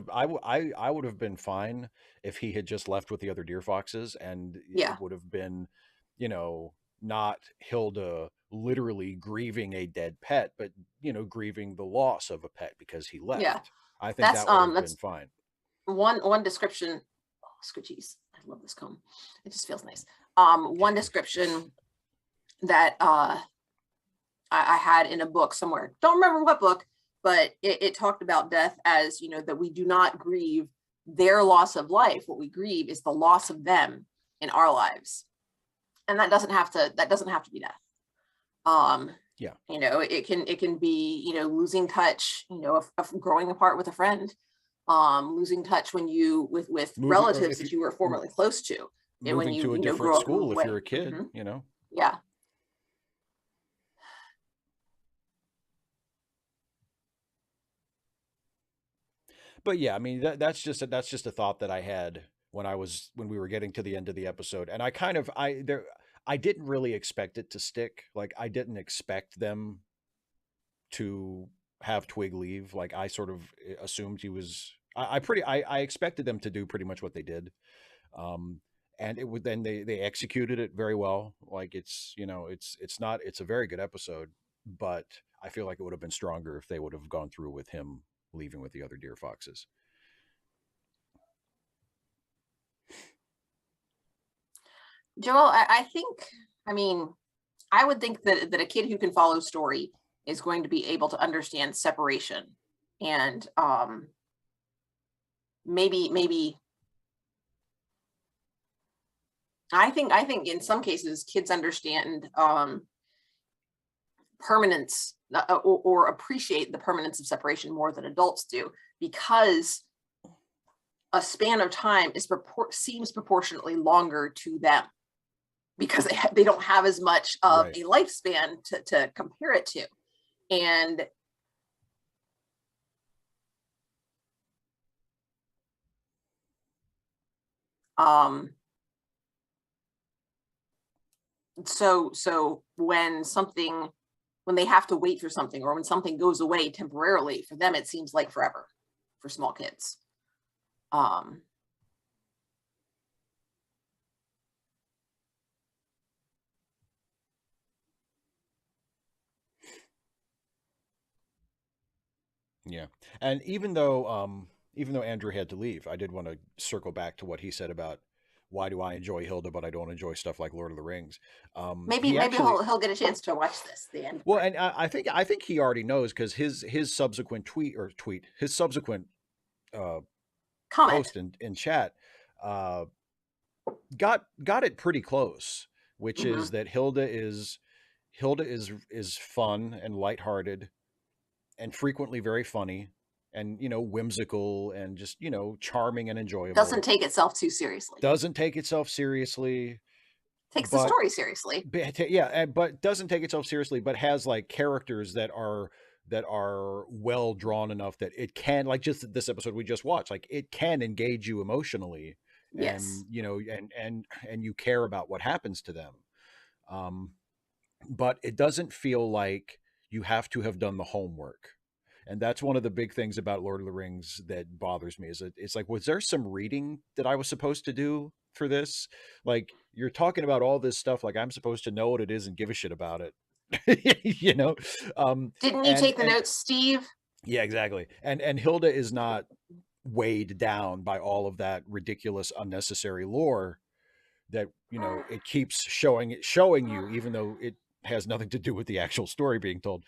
have been fine if he had just left with the other Deerfoxes, and it would have been, not Hilda literally grieving a dead pet, but grieving the loss of a pet because he left. Yeah. I think that would have been fine. One description. Oh, scritchies. I love this comb. It just feels nice. One description that I had in a book somewhere. Don't remember what book, but it talked about death as, that we do not grieve their loss of life. What we grieve is the loss of them in our lives. And that doesn't have to be death. Yeah. It can be, losing touch, of growing apart with a friend, losing touch when you with relatives that you were formerly close to. Moving when you, to a different school if you're a kid, Yeah. But yeah, I mean that's just a thought that I had when we were getting to the end of the episode, and I didn't really expect it to stick. Like I didn't expect them to have Twig leave. Like I sort of assumed he was. I expected them to do pretty much what they did, and it would then they executed it very well. Like it's a very good episode, but I feel like it would have been stronger if they would have gone through with him leaving with the other Deerfoxes. Joel, I think, I would think that a kid who can follow story is going to be able to understand separation, and maybe I think in some cases kids understand permanence or appreciate the permanence of separation more than adults do, because a span of time seems proportionately longer to them, because they don't have as much of a lifespan to compare it to. And so when they have to wait for something, or when something goes away temporarily, for them it seems like forever for small kids. Yeah. And even though Andrew had to leave, I did want to circle back to what he said about why do I enjoy Hilda, but I don't enjoy stuff like Lord of the Rings? Maybe he'll get a chance to watch this. The end. Well, and I think he already knows, because his subsequent his subsequent comment post in chat uh, got it pretty close, which is that Hilda is fun and lighthearted, and frequently very funny, and whimsical, and just charming and enjoyable. Doesn't take itself too seriously. Takes the story seriously. But doesn't take itself seriously, but has like characters that are well drawn enough that it can, like just this episode we just watched, like it can engage you emotionally. Yes. And and you care about what happens to them. But it doesn't feel like you have to have done the homework. And that's one of the big things about Lord of the Rings that bothers me, is that it's like, was there some reading that I was supposed to do for this? Like, you're talking about all this stuff, like I'm supposed to know what it is and give a shit about it. Didn't you take the notes, Steve? Yeah, exactly. And Hilda is not weighed down by all of that ridiculous, unnecessary lore that it keeps showing you, even though it has nothing to do with the actual story being told.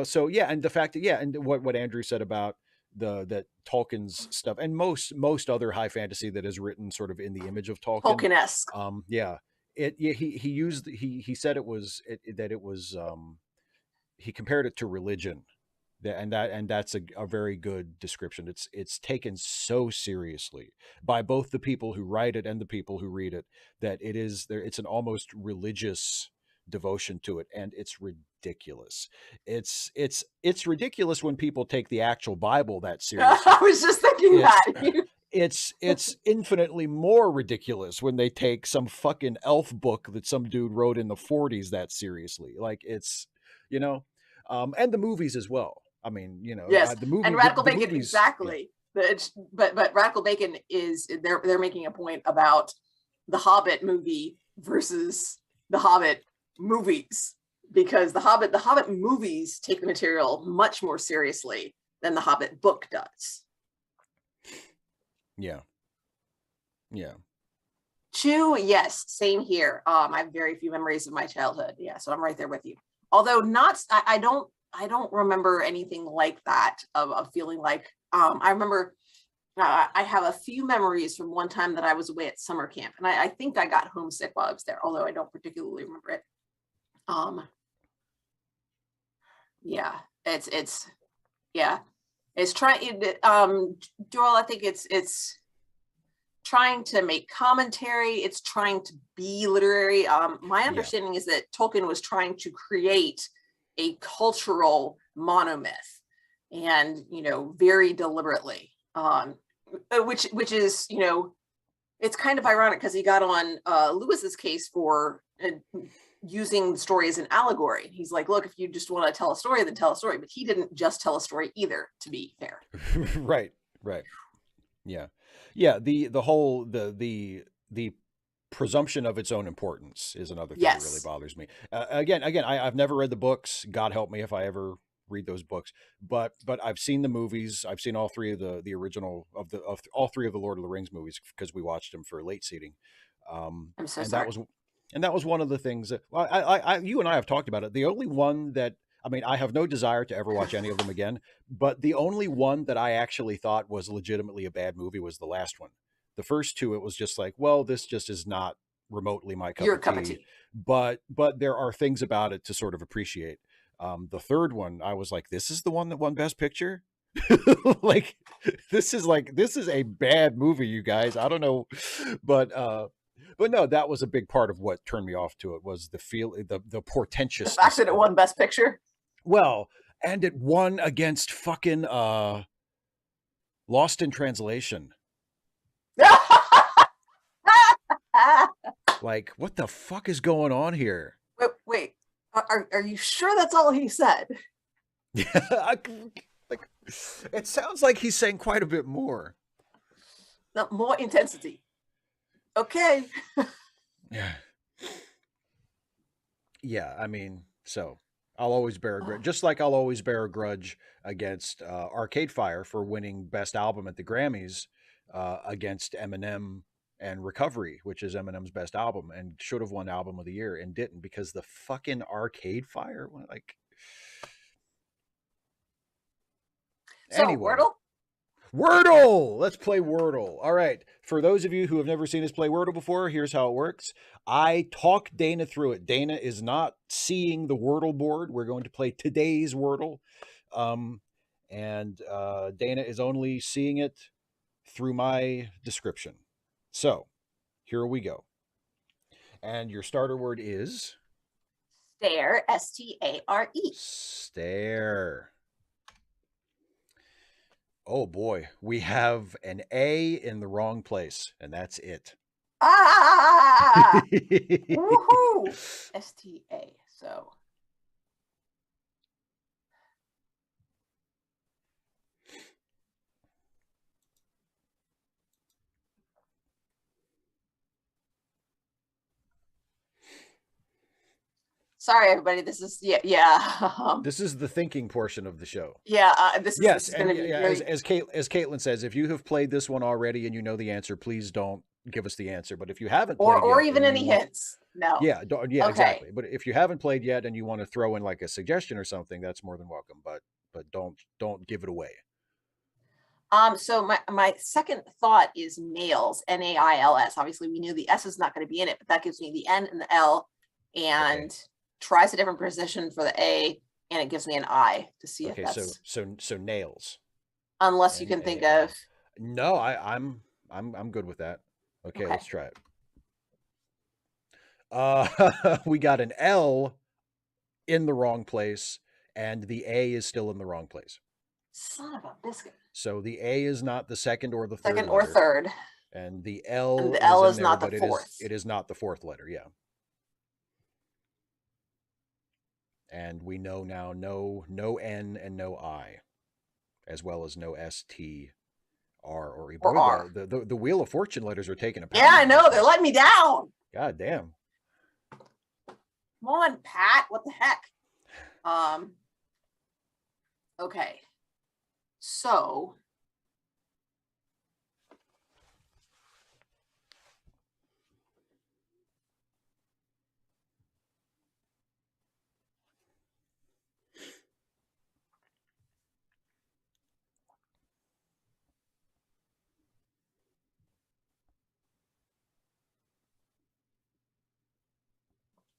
So yeah, and the fact that and what Andrew said about that Tolkien's stuff, and most other high fantasy that is written sort of in the image of Tolkien-esque. He said it was he compared it to religion. That's a very good description. It's taken so seriously by both the people who write it and the people who read it, that it's an almost religious devotion to it, and it's ridiculous. It's ridiculous when people take the actual Bible that seriously. I was just thinking that. It's infinitely more ridiculous when they take some fucking elf book that some dude wrote in the 40s that seriously. Like, it's and the movies as well. I mean, yes, the movie, and Radical Bacon, movies, exactly. Yeah. But Radical Bacon is they're making a point about the Hobbit movie versus the Hobbit movies, because the Hobbit movies take the material much more seriously than the Hobbit book does. Yeah. True. Yes, same here. I have very few memories of my childhood. Yeah, so I'm right there with you. Although I don't remember anything like that of feeling like, I remember I have a few memories from one time that I was away at summer camp, and I think I got homesick while I was there, although I don't particularly remember it. It's trying, Joel, I think it's trying to make commentary, it's trying to be literary. My understanding is that Tolkien was trying to create a cultural monomyth, and very deliberately, which is it's kind of ironic, because he got on Lewis's case for using the story as an allegory. He's like, look, if you just want to tell a story, then tell a story. But he didn't just tell a story either, to be fair. Right. Yeah. The whole the presumption of its own importance is another thing that really bothers me. Again, I've never read the books. God help me if I ever read those books. But I've seen the movies. I've seen all three of the original of all three of the Lord of the Rings movies, because we watched them for late seating. I'm so sorry. That was one of the things that, well, you and I have talked about it. The only one that, I mean, I have no desire to ever watch any of them again, but the only one that I actually thought was legitimately a bad movie was the last one. The first two, it was just like, well, this just is not remotely my cup of tea. But there are things about it to sort of appreciate. The third one, I was like, this is the one that won Best Picture? Like, this is a bad movie, you guys. I don't know. But no, that was a big part of what turned me off to it, was the portentous fact that it won Best Picture. Well, and it won against fucking Lost in Translation. Like, what the fuck is going on here? Wait. Are you sure that's all he said? Yeah, like, it sounds like he's saying quite a bit more. More intensity. Okay. Yeah, I mean, so I'll always bear a grudge, just like I'll always bear a grudge against Arcade Fire for winning Best Album at the Grammys, against Eminem and Recovery, which is Eminem's best album and should have won Album of the Year and didn't because the fucking Arcade Fire, like. So, Anyway. Wordle? Wordle! Let's play Wordle. All right. For those of you who have never seen us play Wordle before, here's how it works. I talk Dana through it. Dana is not seeing the Wordle board. We're going to play today's Wordle. Dana is only seeing it through my description. So, here we go. And your starter word is? Stare, S-T-A-R-E. Stare. Oh boy, we have an A in the wrong place, and that's it. Ah! Woohoo! S-T-A, so. Sorry, everybody. This is this is the thinking portion of the show. Yeah, this is going to be very... as Caitlin says, if you have played this one already and you know the answer, please don't give us the answer. But if you haven't played or even any hints, no. Yeah, okay. Exactly. But if you haven't played yet and you want to throw in like a suggestion or something, that's more than welcome. But don't give it away. So my second thought is nails, N-A-I-L-S. Obviously, we knew the S is not going to be in it, but that gives me the N and the L, and tries a different position for the A, and it gives me an I to see if that's... so nails. Unless you can think of... No, I'm good with that. Okay, let's try it. We got an L in the wrong place, and the A is still in the wrong place. Son of a biscuit. So the A is not the second or the third. Second or third. And the L, is not the fourth. It is not the fourth letter, yeah. And we know now no N and no I, as well as no S, T, R, or E. Or R. The Wheel of Fortune letters are taking a pound. Yeah, I know. They're letting me down. God damn. Come on, Pat. What the heck? Okay. So...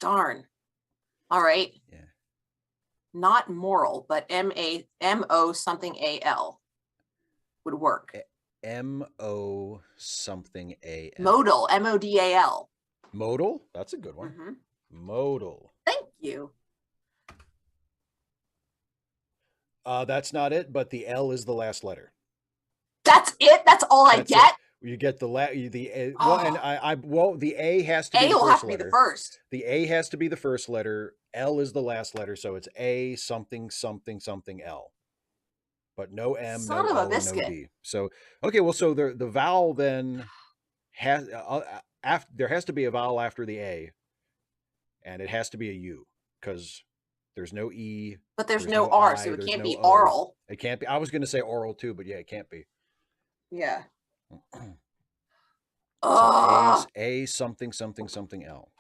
Darn. All right. Yeah. Not moral, but M-O something A-L would work. M-O something A-L. Modal, M-O-D-A-L. Modal? That's a good one. Mm-hmm. Modal. Thank you. That's not it, but the L is the last letter. That's it? That's all I get? It. You get the the A has to be the first letter. A will have to be the first. The A has to be the first letter. L is the last letter, so it's A something something something L. But no M, no O, no D. So okay, well, so the vowel then has there has to be a vowel after the A, and it has to be a U because there's no E. But there's no R, so it can't be oral. It can't be. I was going to say oral too, but yeah, it can't be. Yeah. So A something something something L.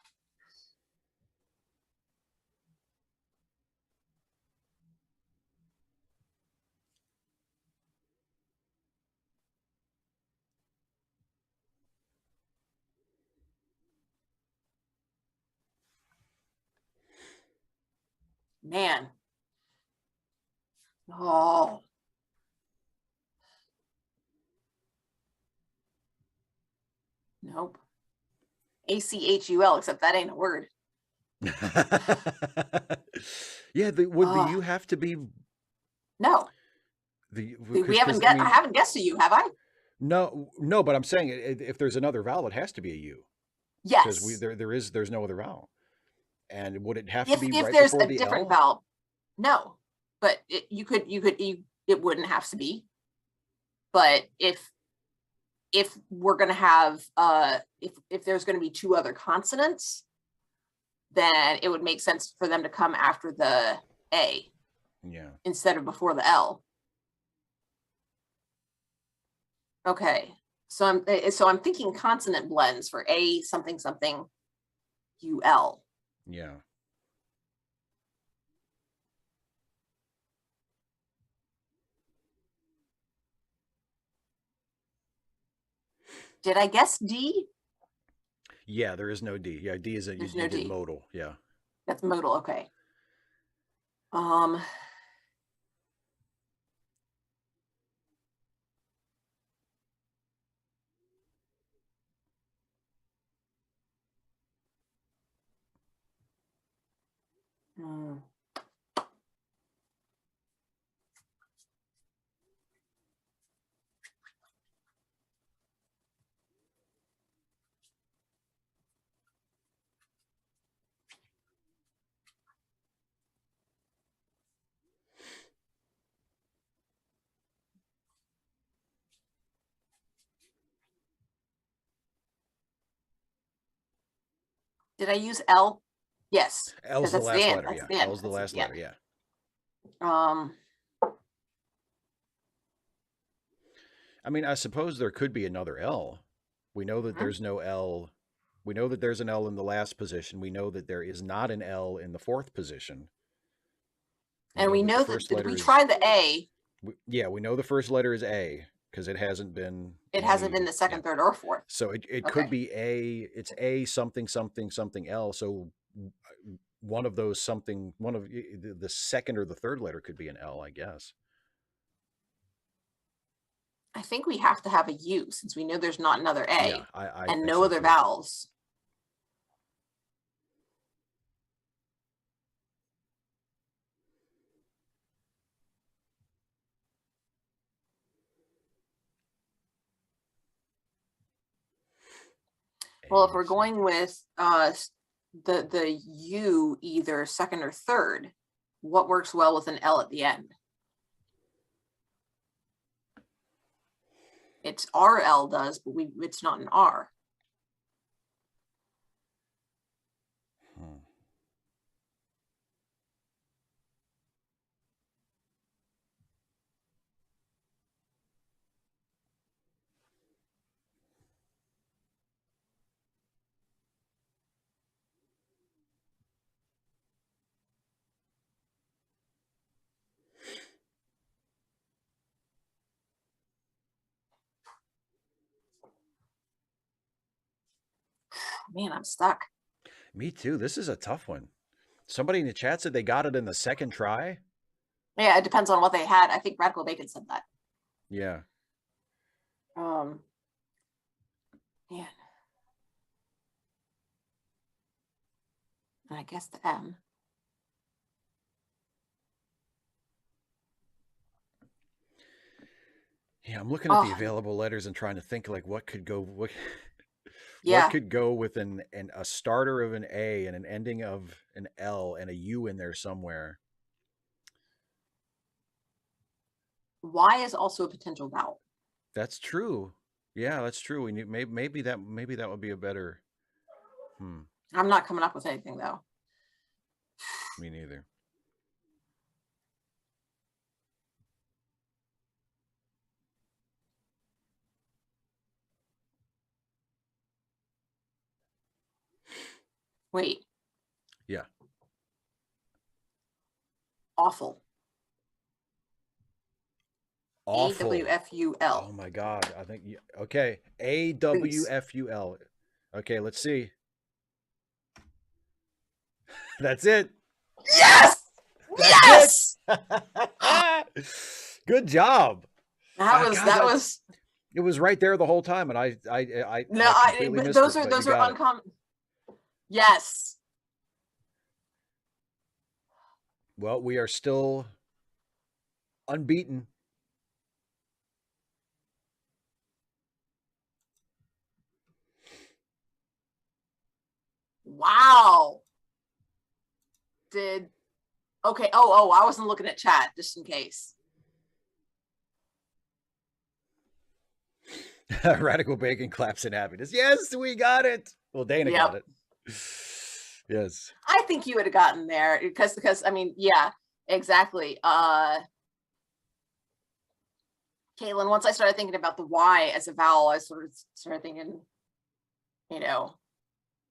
Man. Oh. Nope. A-C-H-U-L, except that ain't a word. Yeah, would the U have to be? No. We haven't I haven't guessed a U, have I? No, but I'm saying if there's another vowel, it has to be a U. Yes. Because there's no other vowel. And would it have to be if right there's before a the different L? vowel? No. But it wouldn't have to be. But if we're going to have if there's going to be two other consonants, then it would make sense for them to come after the A. Yeah. Instead of before the L. Okay. So I'm thinking consonant blends for A something something UL. Yeah. Did I guess D? Yeah, there is no D. Yeah, D is There's you no did D. modal. Yeah. That's modal. Okay. Did I use L? Yes. L's the That's the last end. letter. That's Yeah. the end. L's the That's last the letter. end. Yeah. I mean, I suppose there could be another L. We know that there's no L. We know that there's an L in the last position. We know that there is not an L in the fourth position. We know that we tried the A. Yeah, we know the first letter is A because it hasn't been. It hasn't been the second, third, or fourth. So it could be A. It's A something something something L. So one of those something, one of the second or the third letter could be an L, I guess. I think we have to have a U since we know there's not another A. Yeah, I and no other vowels. Well, if we're going with the U either second or third, what works well with an L at the end? It's RL does, but it's not an R. Man, I'm stuck. Me too. This is a tough one. Somebody in the chat said they got it in the second try. Yeah, it depends on what they had. I think Radical Bacon said that. Yeah. Man. And I guess the M. Yeah, I'm looking at the available letters and trying to think like what could go what could go with a starter of an A and an ending of an L and a U in there somewhere. Y is also a potential vowel. That's true. Yeah, that's true. We need maybe that would be a better. I'm not coming up with anything though. Me neither. Wait. Yeah. Awful. Awful. AWFUL. Oh my God. I think, okay. AWFUL. Okay, let's see. That's it. Yes! Yes! Good job. That was. It was right there the whole time, and I those are uncommon. Yes. Well, we are still unbeaten. Wow. Okay. Oh, I wasn't looking at chat just in case. Radical Bacon claps in happiness. Yes, we got it. Well, Dana got it. Yes. I think you would have gotten there because I mean, yeah, exactly. Caitlin, once I started thinking about the Y as a vowel, I sort of started thinking, and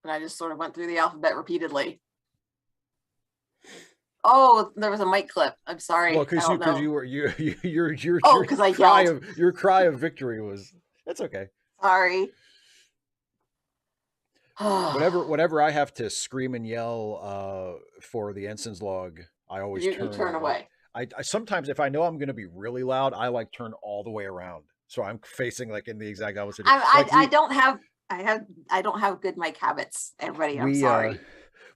I just sort of went through the alphabet repeatedly. Oh, there was a mic clip. I'm sorry. Well, because your cry of victory was, that's okay. Sorry. Whenever I have to scream and yell for the ensign's log, I always turn away. I sometimes, if I know I'm going to be really loud, I like turn all the way around, so I'm facing like in the exact opposite. I don't have good mic habits. Everybody, I'm sorry.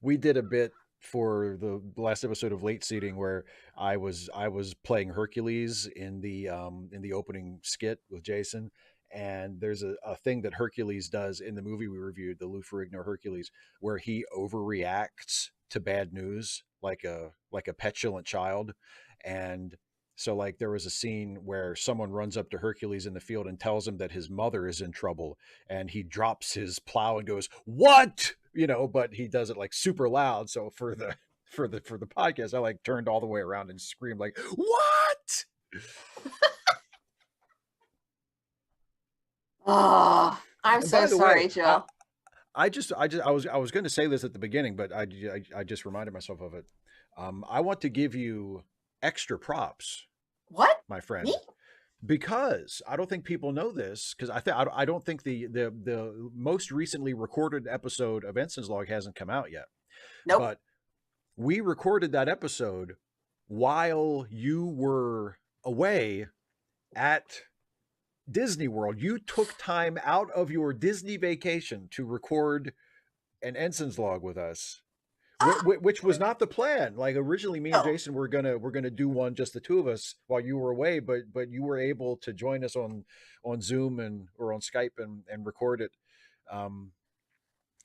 We did a bit for the last episode of Late Seating where I was playing Hercules in the opening skit with Jason. And there's a thing that Hercules does in the movie we reviewed, the Lou Ferrigno Hercules, where he overreacts to bad news like a petulant child. And so like there was a scene where someone runs up to Hercules in the field and tells him that his mother is in trouble, and he drops his plow and goes, "What?" But he does it like super loud. So for the podcast, I like turned all the way around and screamed like, "What?" Oh, I'm so sorry, Joe. I was going to say this at the beginning, but I just reminded myself of it. I want to give you extra props. What, my friend? Me? Because I don't think people know this. Because I don't think the most recently recorded episode of Ensign's Log hasn't come out yet. Nope. But we recorded that episode while you were away at Disney World. You took time out of your Disney vacation to record an Ensign's Log with us, which was not the plan. Like originally, me and Jason were gonna do one, just the two of us, while you were away. But you were able to join us on Zoom or on Skype and record it.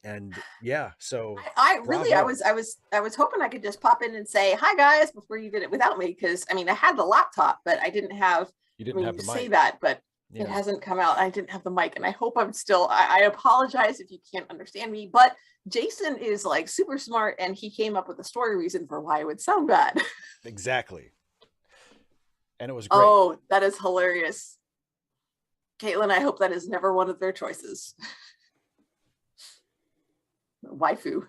And yeah, so I was hoping I could just pop in and say hi guys before you did it without me, because I had the laptop, but I didn't have. You didn't have the mic. Say that, but. Yeah. It hasn't come out. I didn't have the mic, and I hope I'm still. I apologize if you can't understand me, but Jason is like super smart, and he came up with a story reason for why it would sound bad. Exactly. And it was great. Oh, that is hilarious. Caitlin, I hope that is never one of their choices. Waifu.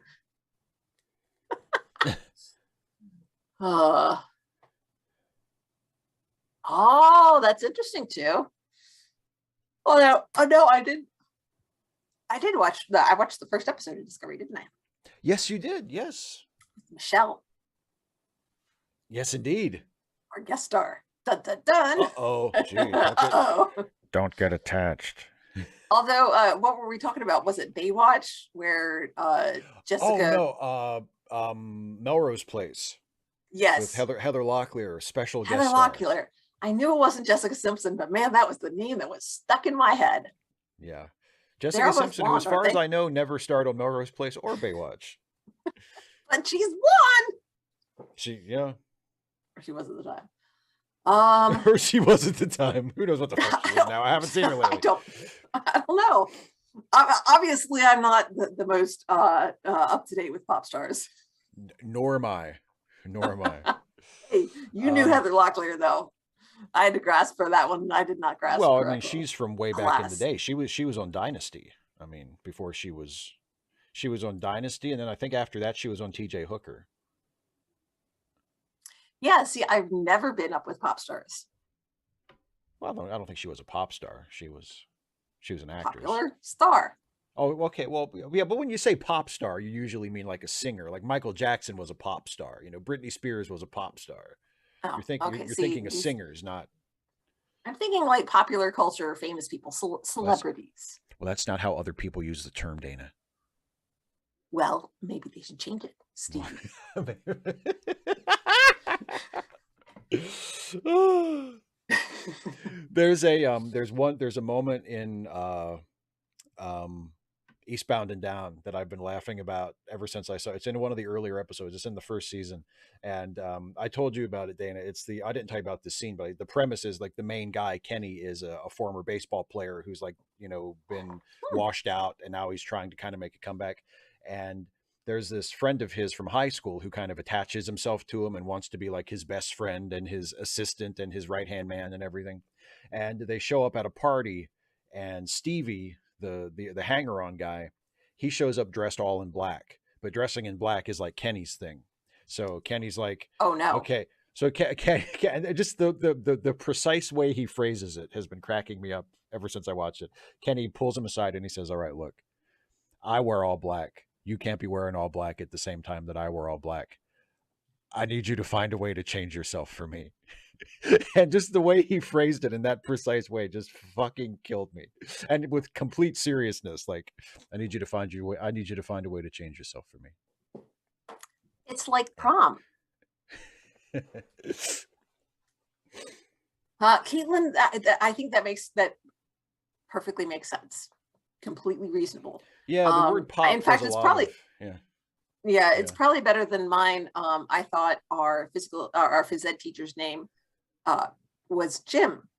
Oh, that's interesting too. Oh no, I did watch I watched the first episode of Discovery, didn't I? Yes, you did. Yes. Michelle. Yes, indeed. Our guest star. Dun dun dun. Uh-oh. Don't get attached. Although, what were we talking about? Was it Baywatch where Jessica? Oh no, Melrose Place. Yes. With Heather Locklear, special guest star. Heather Locklear. I knew it wasn't Jessica Simpson, but man, that was the name that was stuck in my head. Yeah. Jessica Simpson, who, as far as I know, never starred on Melrose Place or Baywatch. But she's won. Yeah. Or she was at the time. Or she was at the time. Who knows what the fuck she is now? I haven't seen her lately. I don't know. Obviously, I'm not the most up to date with pop stars. Nor am I. Hey, you knew Heather Locklear though. I had to grasp for that one. I did not grasp. Well, I mean, she's from way back in the day. She was on Dynasty. I mean, before she was on Dynasty, and then I think after that she was on T.J. Hooker. Yeah. See, I've never been up with pop stars. Well, I don't think she was a pop star. She was an actress. Popular star. Oh, okay. Well, yeah, but when you say pop star, you usually mean like a singer. Like Michael Jackson was a pop star. Britney Spears was a pop star. Oh, you're thinking of singers, not. I'm thinking like popular culture, famous people, celebrities. Well, that's not how other people use the term, Dana. Well, maybe they should change it, Steve. There's a moment in Eastbound and Down that I've been laughing about ever since I saw it. It's in one of the earlier episodes. It's in the first season. And I told you about it, Dana. I didn't tell you about this scene, but the premise is like the main guy, Kenny, is a former baseball player who's like, been washed out, and now he's trying to kind of make a comeback. And there's this friend of his from high school who kind of attaches himself to him and wants to be like his best friend and his assistant and his right-hand man and everything. and they show up at a party, and Stevie, the hanger-on guy, he shows up dressed all in black, but dressing in black is like Kenny's thing. So Kenny's like, Oh no. okay. So just the precise way he phrases it has been cracking me up ever since I watched it. Kenny pulls him aside and he says, "All right, look, I wear all black. You can't be wearing all black at the same time that I wear all black. I need you to find a way to change yourself for me." And just the way he phrased it in that precise way just fucking killed me. And with complete seriousness, like, I need you to find a way to change yourself for me. It's like prom. Caitlin, I think that perfectly makes sense. Completely reasonable. Yeah, the word pop. In fact, it's probably it's Yeah. probably better than mine. I thought our phys ed teacher's name was Jim.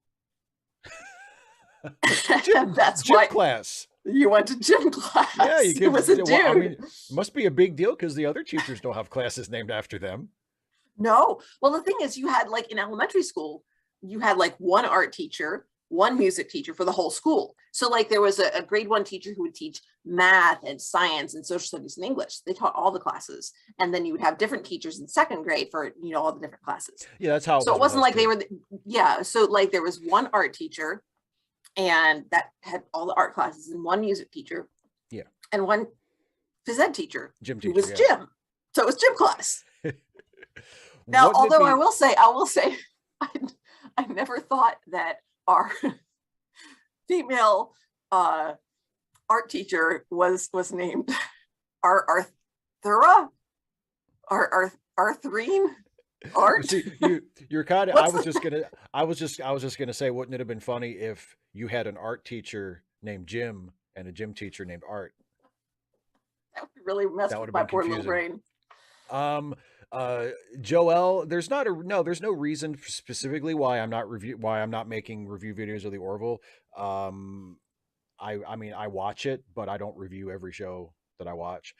That's gym why class. You went to gym class. Yeah, you it was a dude. Well, I mean, it must be a big deal because the other teachers don't have classes named after them. No. Well, the thing is, you had like in elementary school, you had like one art teacher, one music teacher for the whole school. So like there was a grade 1 teacher who would teach math and science and social studies and English. They taught all the classes. And then you would have different teachers in 2nd grade for, all the different classes. Yeah, that's how it wasn't like they were, so like there was one art teacher and that had all the art classes, and one music teacher. Yeah. And one phys ed teacher. Gym teacher. Who was Jim. So it was gym class. Now, although I will say, I never thought that our female art teacher was named Arthura, Arthrine Art. See, you're kind of. I was just gonna say, wouldn't it have been funny if you had an art teacher named Jim and a gym teacher named Art? That would really mess with my poor little brain. Joelle, there's no reason specifically why I'm not making review videos of the Orville. I mean, I watch it, but I don't review every show that I watch.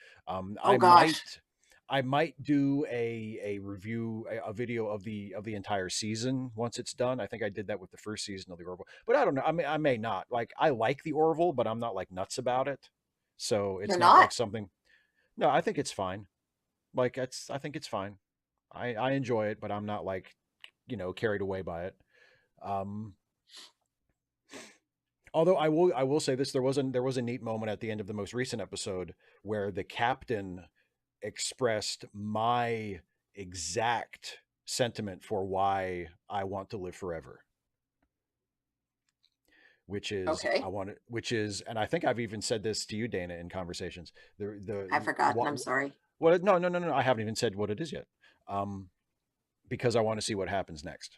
I might do a review, a video of the entire season once it's done. I think I did that with the first season of the Orville, but I don't know. I mean, I may not. Like, I like the Orville, but I'm not like nuts about it. So it's not like something. No, I think it's fine. Like, I think it's fine. I enjoy it, but I'm not like, carried away by it. Although I will say this, there was a neat moment at the end of the most recent episode where the captain expressed my exact sentiment for why I want to live forever. Which is, and I think I've even said this to you, Dana, in conversations. I've forgotten. I'm sorry. Well, no. I haven't even said what it is yet. Because I want to see what happens next.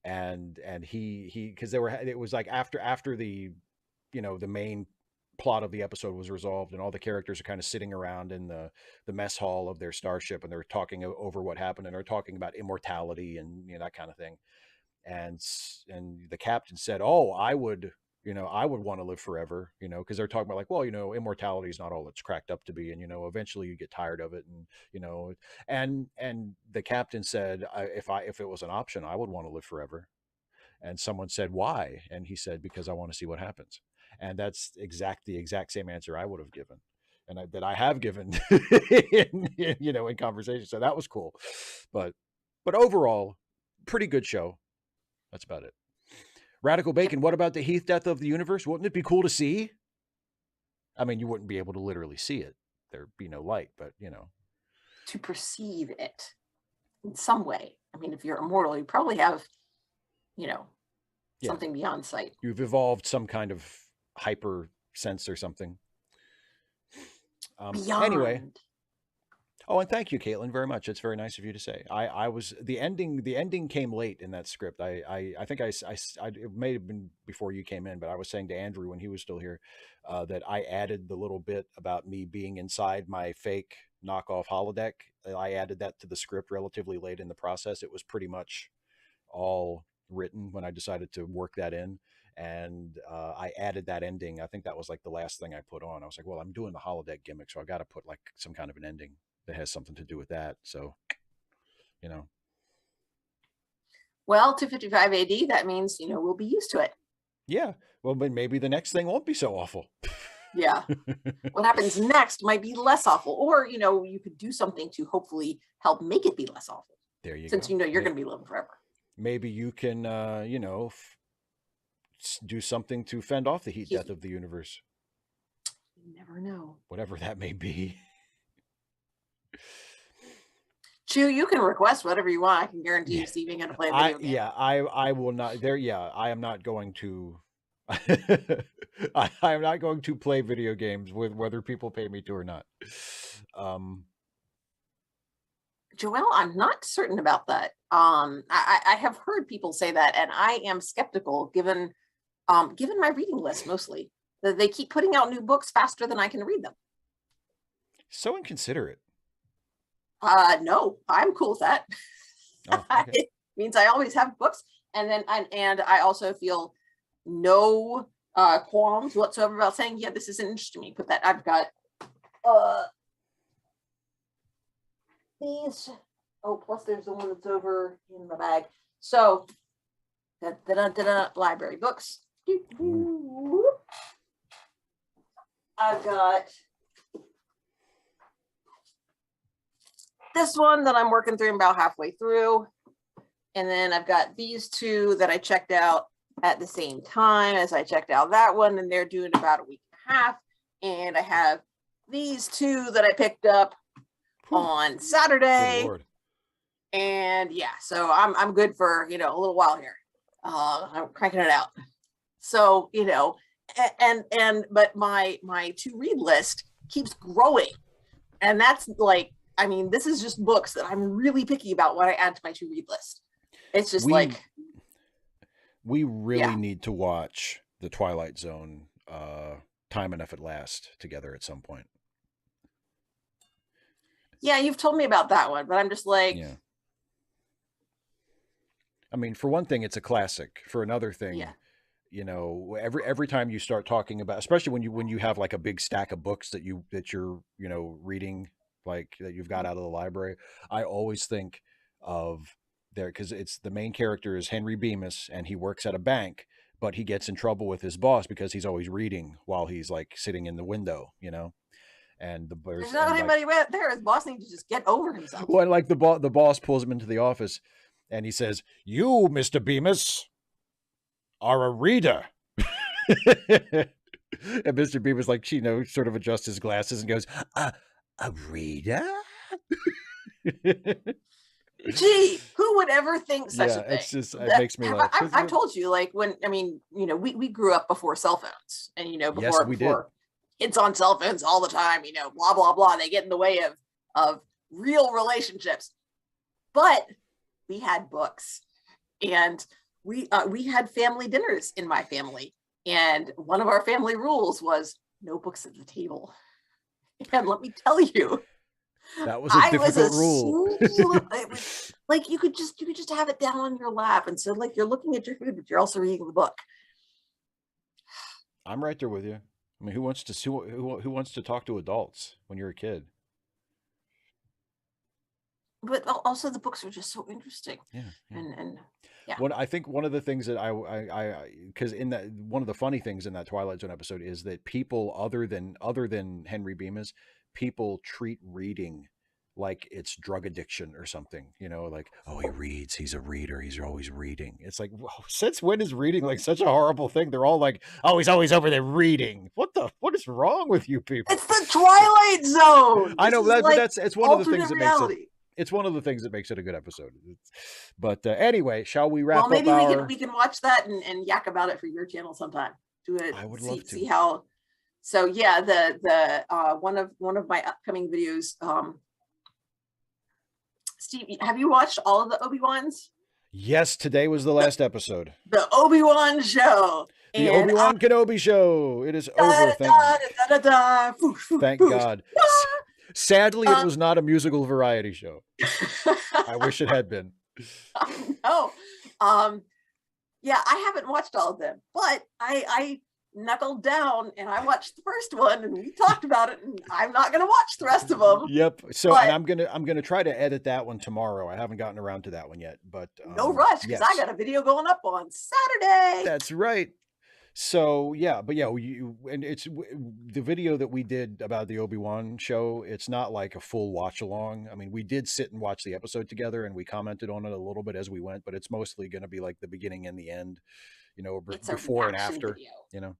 And he because it was like after the the main plot of the episode was resolved and all the characters are kind of sitting around in the mess hall of their starship and they're talking over what happened and they're talking about immortality and that kind of thing. And the captain said, "Oh, I would want to live forever, because they're talking about like, well, immortality is not all it's cracked up to be. And, eventually you get tired of it. And, and the captain said, if it was an option, I would want to live forever. And someone said, why? And he said, because I want to see what happens. And that's the exact same answer I would have given. And that I have given, in conversation. So that was cool. But overall, pretty good show. That's about it. Radical Bacon, what about the Heath death of the universe? Wouldn't it be cool to see? I mean, you wouldn't be able to literally see it. There'd be no light, but, To perceive it in some way. I mean, if you're immortal, you probably have, something beyond sight. You've evolved some kind of hyper sense or something. Beyond. Anyway. Oh, and thank you, Caitlin, very much. It's very nice of you to say. I was the ending came late in that script. I think it may have been before you came in, but I was saying to Andrew when he was still here that I added the little bit about me being inside my fake knockoff holodeck. I added that to the script relatively late in the process. It was pretty much all written when I decided to work that in. And I added that ending. I think that was like the last thing I put on. I was like, well, I'm doing the holodeck gimmick, so I got to put like some kind of an ending that has something to do with that. So, Well, 255 AD, that means, we'll be used to it. Yeah. Well, but maybe the next thing won't be so awful. Yeah. What happens next might be less awful. Or, you could do something to hopefully help make it be less awful. There you Since go. you're going to be living forever. Maybe you can, do something to fend off the heat death of the universe. You never know. Whatever that may be. Chew, you can request whatever you want. I can guarantee you Steve ain't gonna play a video game. I will not there. Yeah, I am not going to I am not going to play video games with whether people pay me to or not. Joelle, I'm not certain about that. I have heard people say that, and I am skeptical given my reading list mostly. That they keep putting out new books faster than I can read them. So inconsiderate. No, I'm cool with that. Oh, okay. It means I always have books, and I also feel no qualms whatsoever about saying, yeah, this isn't interesting to me. Put that. I've got these. Oh, plus there's the one that's over in the bag. So, library books. I've got this one that I'm working through about halfway through. And then I've got these two that I checked out at the same time as I checked out that one, and they're doing about a week and a half. And I have these two that I picked up on Saturday. Good Lord. And yeah, so I'm good for, a little while here. I'm cranking it out. So, but my to read list keeps growing. And that's like, this is just books that I'm really picky about what I add to my to read list. It's just we really need to watch the Twilight Zone Time and If It Last together at some point. Yeah, you've told me about that one, but I'm just like, yeah. For one thing, it's a classic. For another thing, every time you start talking about, especially when you have like a big stack of books that you're reading, like that you've got out of the library, I always think of there, because it's the main character is Henry Bemis, and he works at a bank, but he gets in trouble with his boss because he's always reading while he's like sitting in the window, and there's not anybody there. His boss needs to just get over himself. Well, like the boss pulls him into the office, and he says, "You, Mr. Bemis, are a reader." And Mr. Bemis, like, sort of adjusts his glasses and goes, "A reader?" Gee, who would ever think such a thing? It's just, it makes me laugh. I've told you, like, when, we grew up before cell phones, and, before kids on cell phones all the time, blah, blah, blah. They get in the way of real relationships. But we had books, and we had family dinners in my family. And one of our family rules was no books at the table. And let me tell you, that was a difficult rule. Like you could just have it down on your lap, and so like you're looking at your food, but you're also reading the book. I'm right there with you. Who wants to talk to adults when you're a kid? But also the books are just so interesting. Yeah. And yeah. I think one of the things that because in that, one of the funny things in that Twilight Zone episode is that people other than Henry Bemis, people treat reading like it's drug addiction or something, like, oh, he reads, he's a reader, he's always reading. It's like, whoa, since when is reading like such a horrible thing? They're all like, oh, he's always over there reading. What is wrong with you people? It's the Twilight Zone. I know, but it's one of the things that makes it. It's one of the things that makes it a good episode. But anyway, shall we wrap up? Well, maybe we can watch that and yak about it for your channel sometime. Do it. I would love to see how. So yeah, the one of my upcoming videos. Steve, have you watched all of the Obi-Wans? Yes, today was the last episode. The Obi-Wan show. The Obi-Wan Kenobi show. It is over. Thank God. Sadly, it was not a musical variety show. I wish it had been. No. Yeah, I haven't watched all of them, but I knuckled down and I watched the first one and we talked about it, and I'm not going to watch the rest of them. Yep. So, but, and I'm gonna try to edit that one tomorrow. I haven't gotten around to that one yet, but no rush, because yes. I got a video going up on Saturday. That's right. So yeah, but yeah, and it's the video that we did about the Obi-Wan show. It's not like a full watch along. I mean, we did sit and watch the episode together and we commented on it a little bit as we went, but it's mostly going to be like the beginning and the end, It's before and after, video.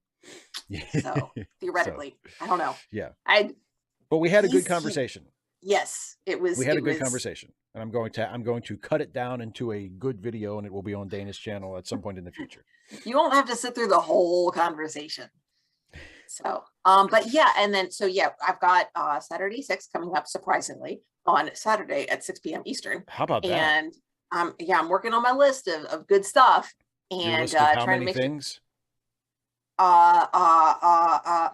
So theoretically, I don't know. Yeah. But we had a good conversation. Yes, it was. We had a good conversation, and I'm going to cut it down into a good video, and it will be on Dana's channel at some point in the future. You won't have to sit through the whole conversation. So, but yeah, and then I've got Saturday 6 coming up, surprisingly, on Saturday at 6 p.m. Eastern. How about that? And I'm working on my list of good stuff, and trying to make things. I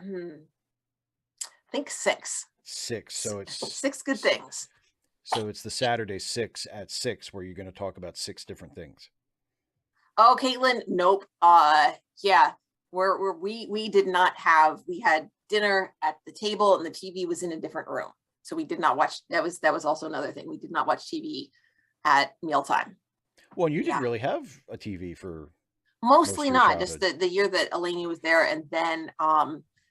think 6. 6. So it's 6 good things. So it's the Saturday 6 at 6 where you're going to talk about 6 different things. Oh, Caitlin, nope. Yeah, we did not have. We had dinner at the table, and the TV was in a different room, so we did not watch. That was also another thing. We did not watch TV at mealtime. Well, you didn't really have a TV for mostly not just the year that Eleni was there, and then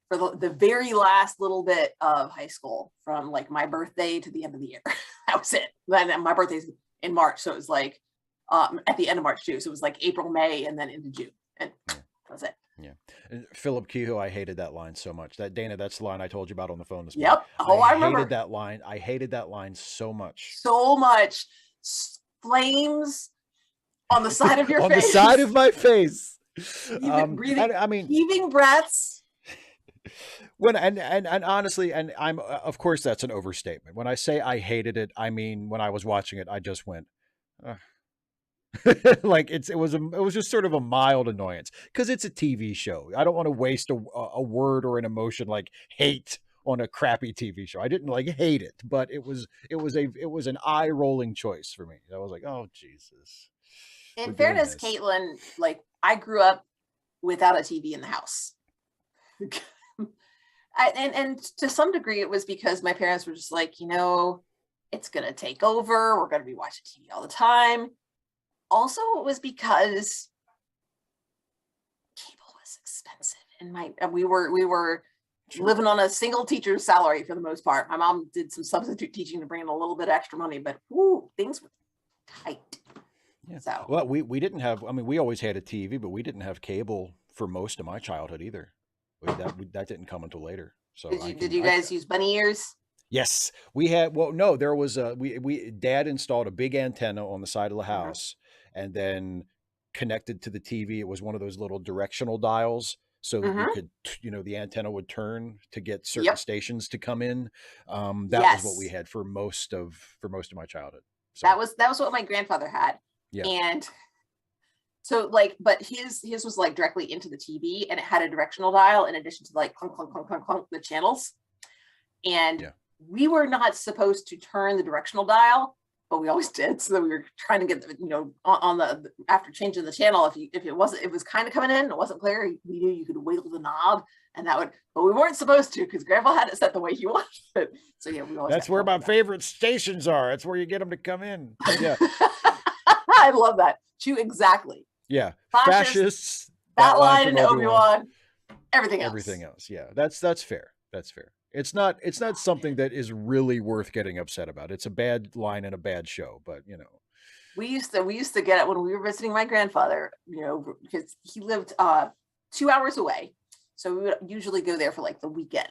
for the very last little bit of high school, from like my birthday to the end of the year. That was it. Then my birthday's in March, so it was like at the end of March too. So it was like April, May, and then into June, and that was it. Yeah. And Philip Kehoe, I hated that line so much. Dana, that's the line I told you about on the phone this morning. Yep. Oh, I remember. Hated that line. I hated that line so much. So much. Flames on the side of your face. On the side of my face. Breathing, I mean, heaving breaths. And honestly, and I'm of course that's an overstatement. When I say I hated it, I mean when I was watching it, I just went, like it was just sort of a mild annoyance because it's a TV show. I don't want to waste a word or an emotion like hate on a crappy TV show. I didn't like hate it, but it was an eye rolling choice for me. I was like, oh Jesus. In fairness, Caitlin, like I grew up without a TV in the house. And to some degree it was because my parents were just like, it's going to take over. We're going to be watching TV all the time. Also, it was because cable was expensive, and we were living on a single teacher's salary for the most part. My mom did some substitute teaching to bring in a little bit extra money, but things were tight. Yeah. So, well, we didn't have. I mean, we always had a TV, but we didn't have cable for most of my childhood either. That didn't come until later. So did you guys use bunny ears? Yes, we had. Well, no, there was Dad installed a big antenna on the side of the house, and then connected to the TV. It was one of those little directional dials, so that you could, the antenna would turn to get certain stations to come in. That was what we had for most of my childhood. So that was what my grandfather had. Yeah. And so but his was like directly into the TV, and it had a directional dial in addition to like clunk, clunk, clunk, clunk, clunk, the channels. And we were not supposed to turn the directional dial, but we always did. So that we were trying to get, on the, after changing the channel, if it was kind of coming in, it wasn't clear, we knew you could wiggle the knob, and but we weren't supposed to because Grandpa had it set the way he wanted it. So yeah, that's where my favorite stations are. That's where you get them to come in. Yeah. I love that. Exactly. Yeah. Fascists, that line in Obi-Wan, everything else. Yeah. That's fair. That's fair. It's not something that is really worth getting upset about. It's a bad line and a bad show, but we used to get it when we were visiting my grandfather, because he lived 2 hours away. So we would usually go there for like the weekend.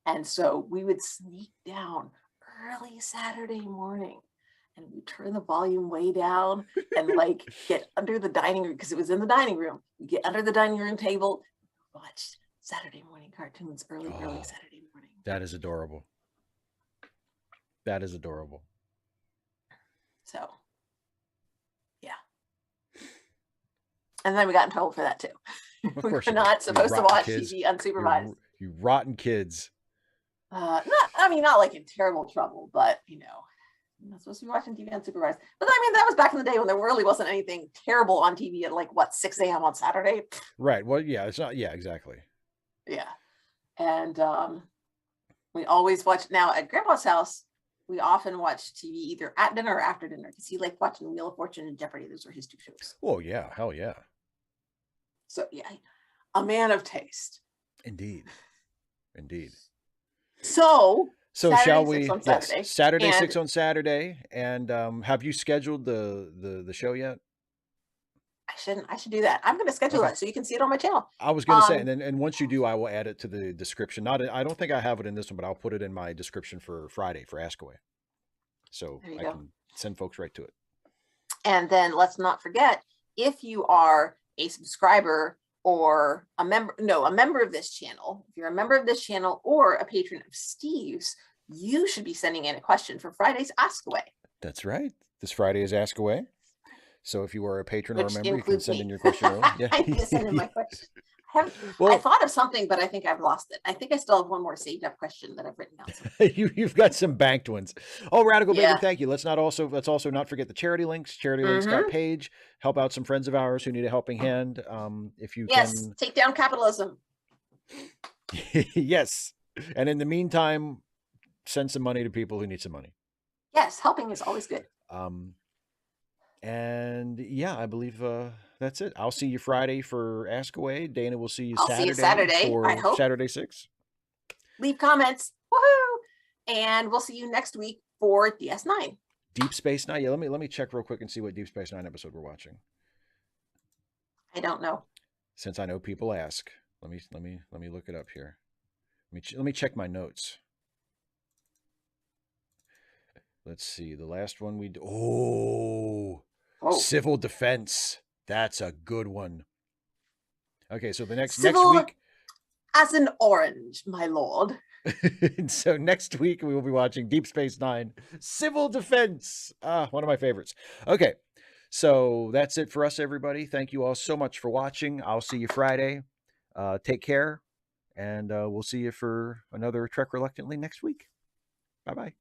And so we would sneak down early Saturday morning, and we turn the volume way down and like get under the dining room, because it was in the dining room. We get under the dining room table, watch Saturday morning cartoons early Saturday morning. That is adorable. That is adorable. So, yeah. And then we got in trouble for that too. We were not supposed to watch TV unsupervised. You rotten kids. Not like in terrible trouble, but I'm not supposed to be watching TV unsupervised. But I mean, that was back in the day when there really wasn't anything terrible on TV at 6 a.m. on Saturday. Right. Well, yeah, it's not. Yeah, exactly. Yeah. And we always watch. Now at Grandpa's house, we often watch TV either at dinner or after dinner because he liked watching Wheel of Fortune and Jeopardy. Those were his two shows. Oh, yeah. Hell yeah. So, yeah, a man of taste. Indeed. Indeed. So Saturday, shall we? 6 on Saturday. Yes, Saturday, And 6 on Saturday. And have you scheduled the show yet? I should do that. I'm going to schedule it so you can see it on my channel. I was going to say, and once you do, I will add it to the description. I don't think I have it in this one, but I'll put it in my description for Friday for Ask Away. So I can send folks right to it. And then let's not forget, if you are a subscriber or a member of this channel, if you're a member of this channel or a patron of Steve's, you should be sending in a question for Friday's Ask Away. That's right. This Friday is Ask Away. So if you are a patron or a member, you can send in your question early. Yeah. I can send in my question. I thought of something, but I think I've lost it. I think I still have one more saved up question that I've written down. You've got some banked ones. Oh, Radical Baby, thank you. Let's also not forget the charity links, charitylinks.page. Help out some friends of ours who need a helping hand. If you can take down capitalism. Yes. And in the meantime, send some money to people who need some money. Yes, helping is always good. And yeah, I believe that's it. I'll see you Friday for Ask Away. Dana will see you Saturday for I hope. Saturday 6. Leave comments. Woohoo! And we'll see you next week for DS9. Deep Space Nine. Yeah, let me check real quick and see what Deep Space Nine episode we're watching. I don't know. Since I know people ask, let me look it up here. Let me check my notes. Let's see. The last one we Civil Defense. That's a good one. Okay, so the next week, as an orange, my lord. So next week we will be watching Deep Space Nine, Civil Defense. One of my favorites. Okay, so that's it for us, everybody. Thank you all so much for watching. I'll see you Friday. Take care, and we'll see you for another Trek Reluctantly next week. Bye-bye.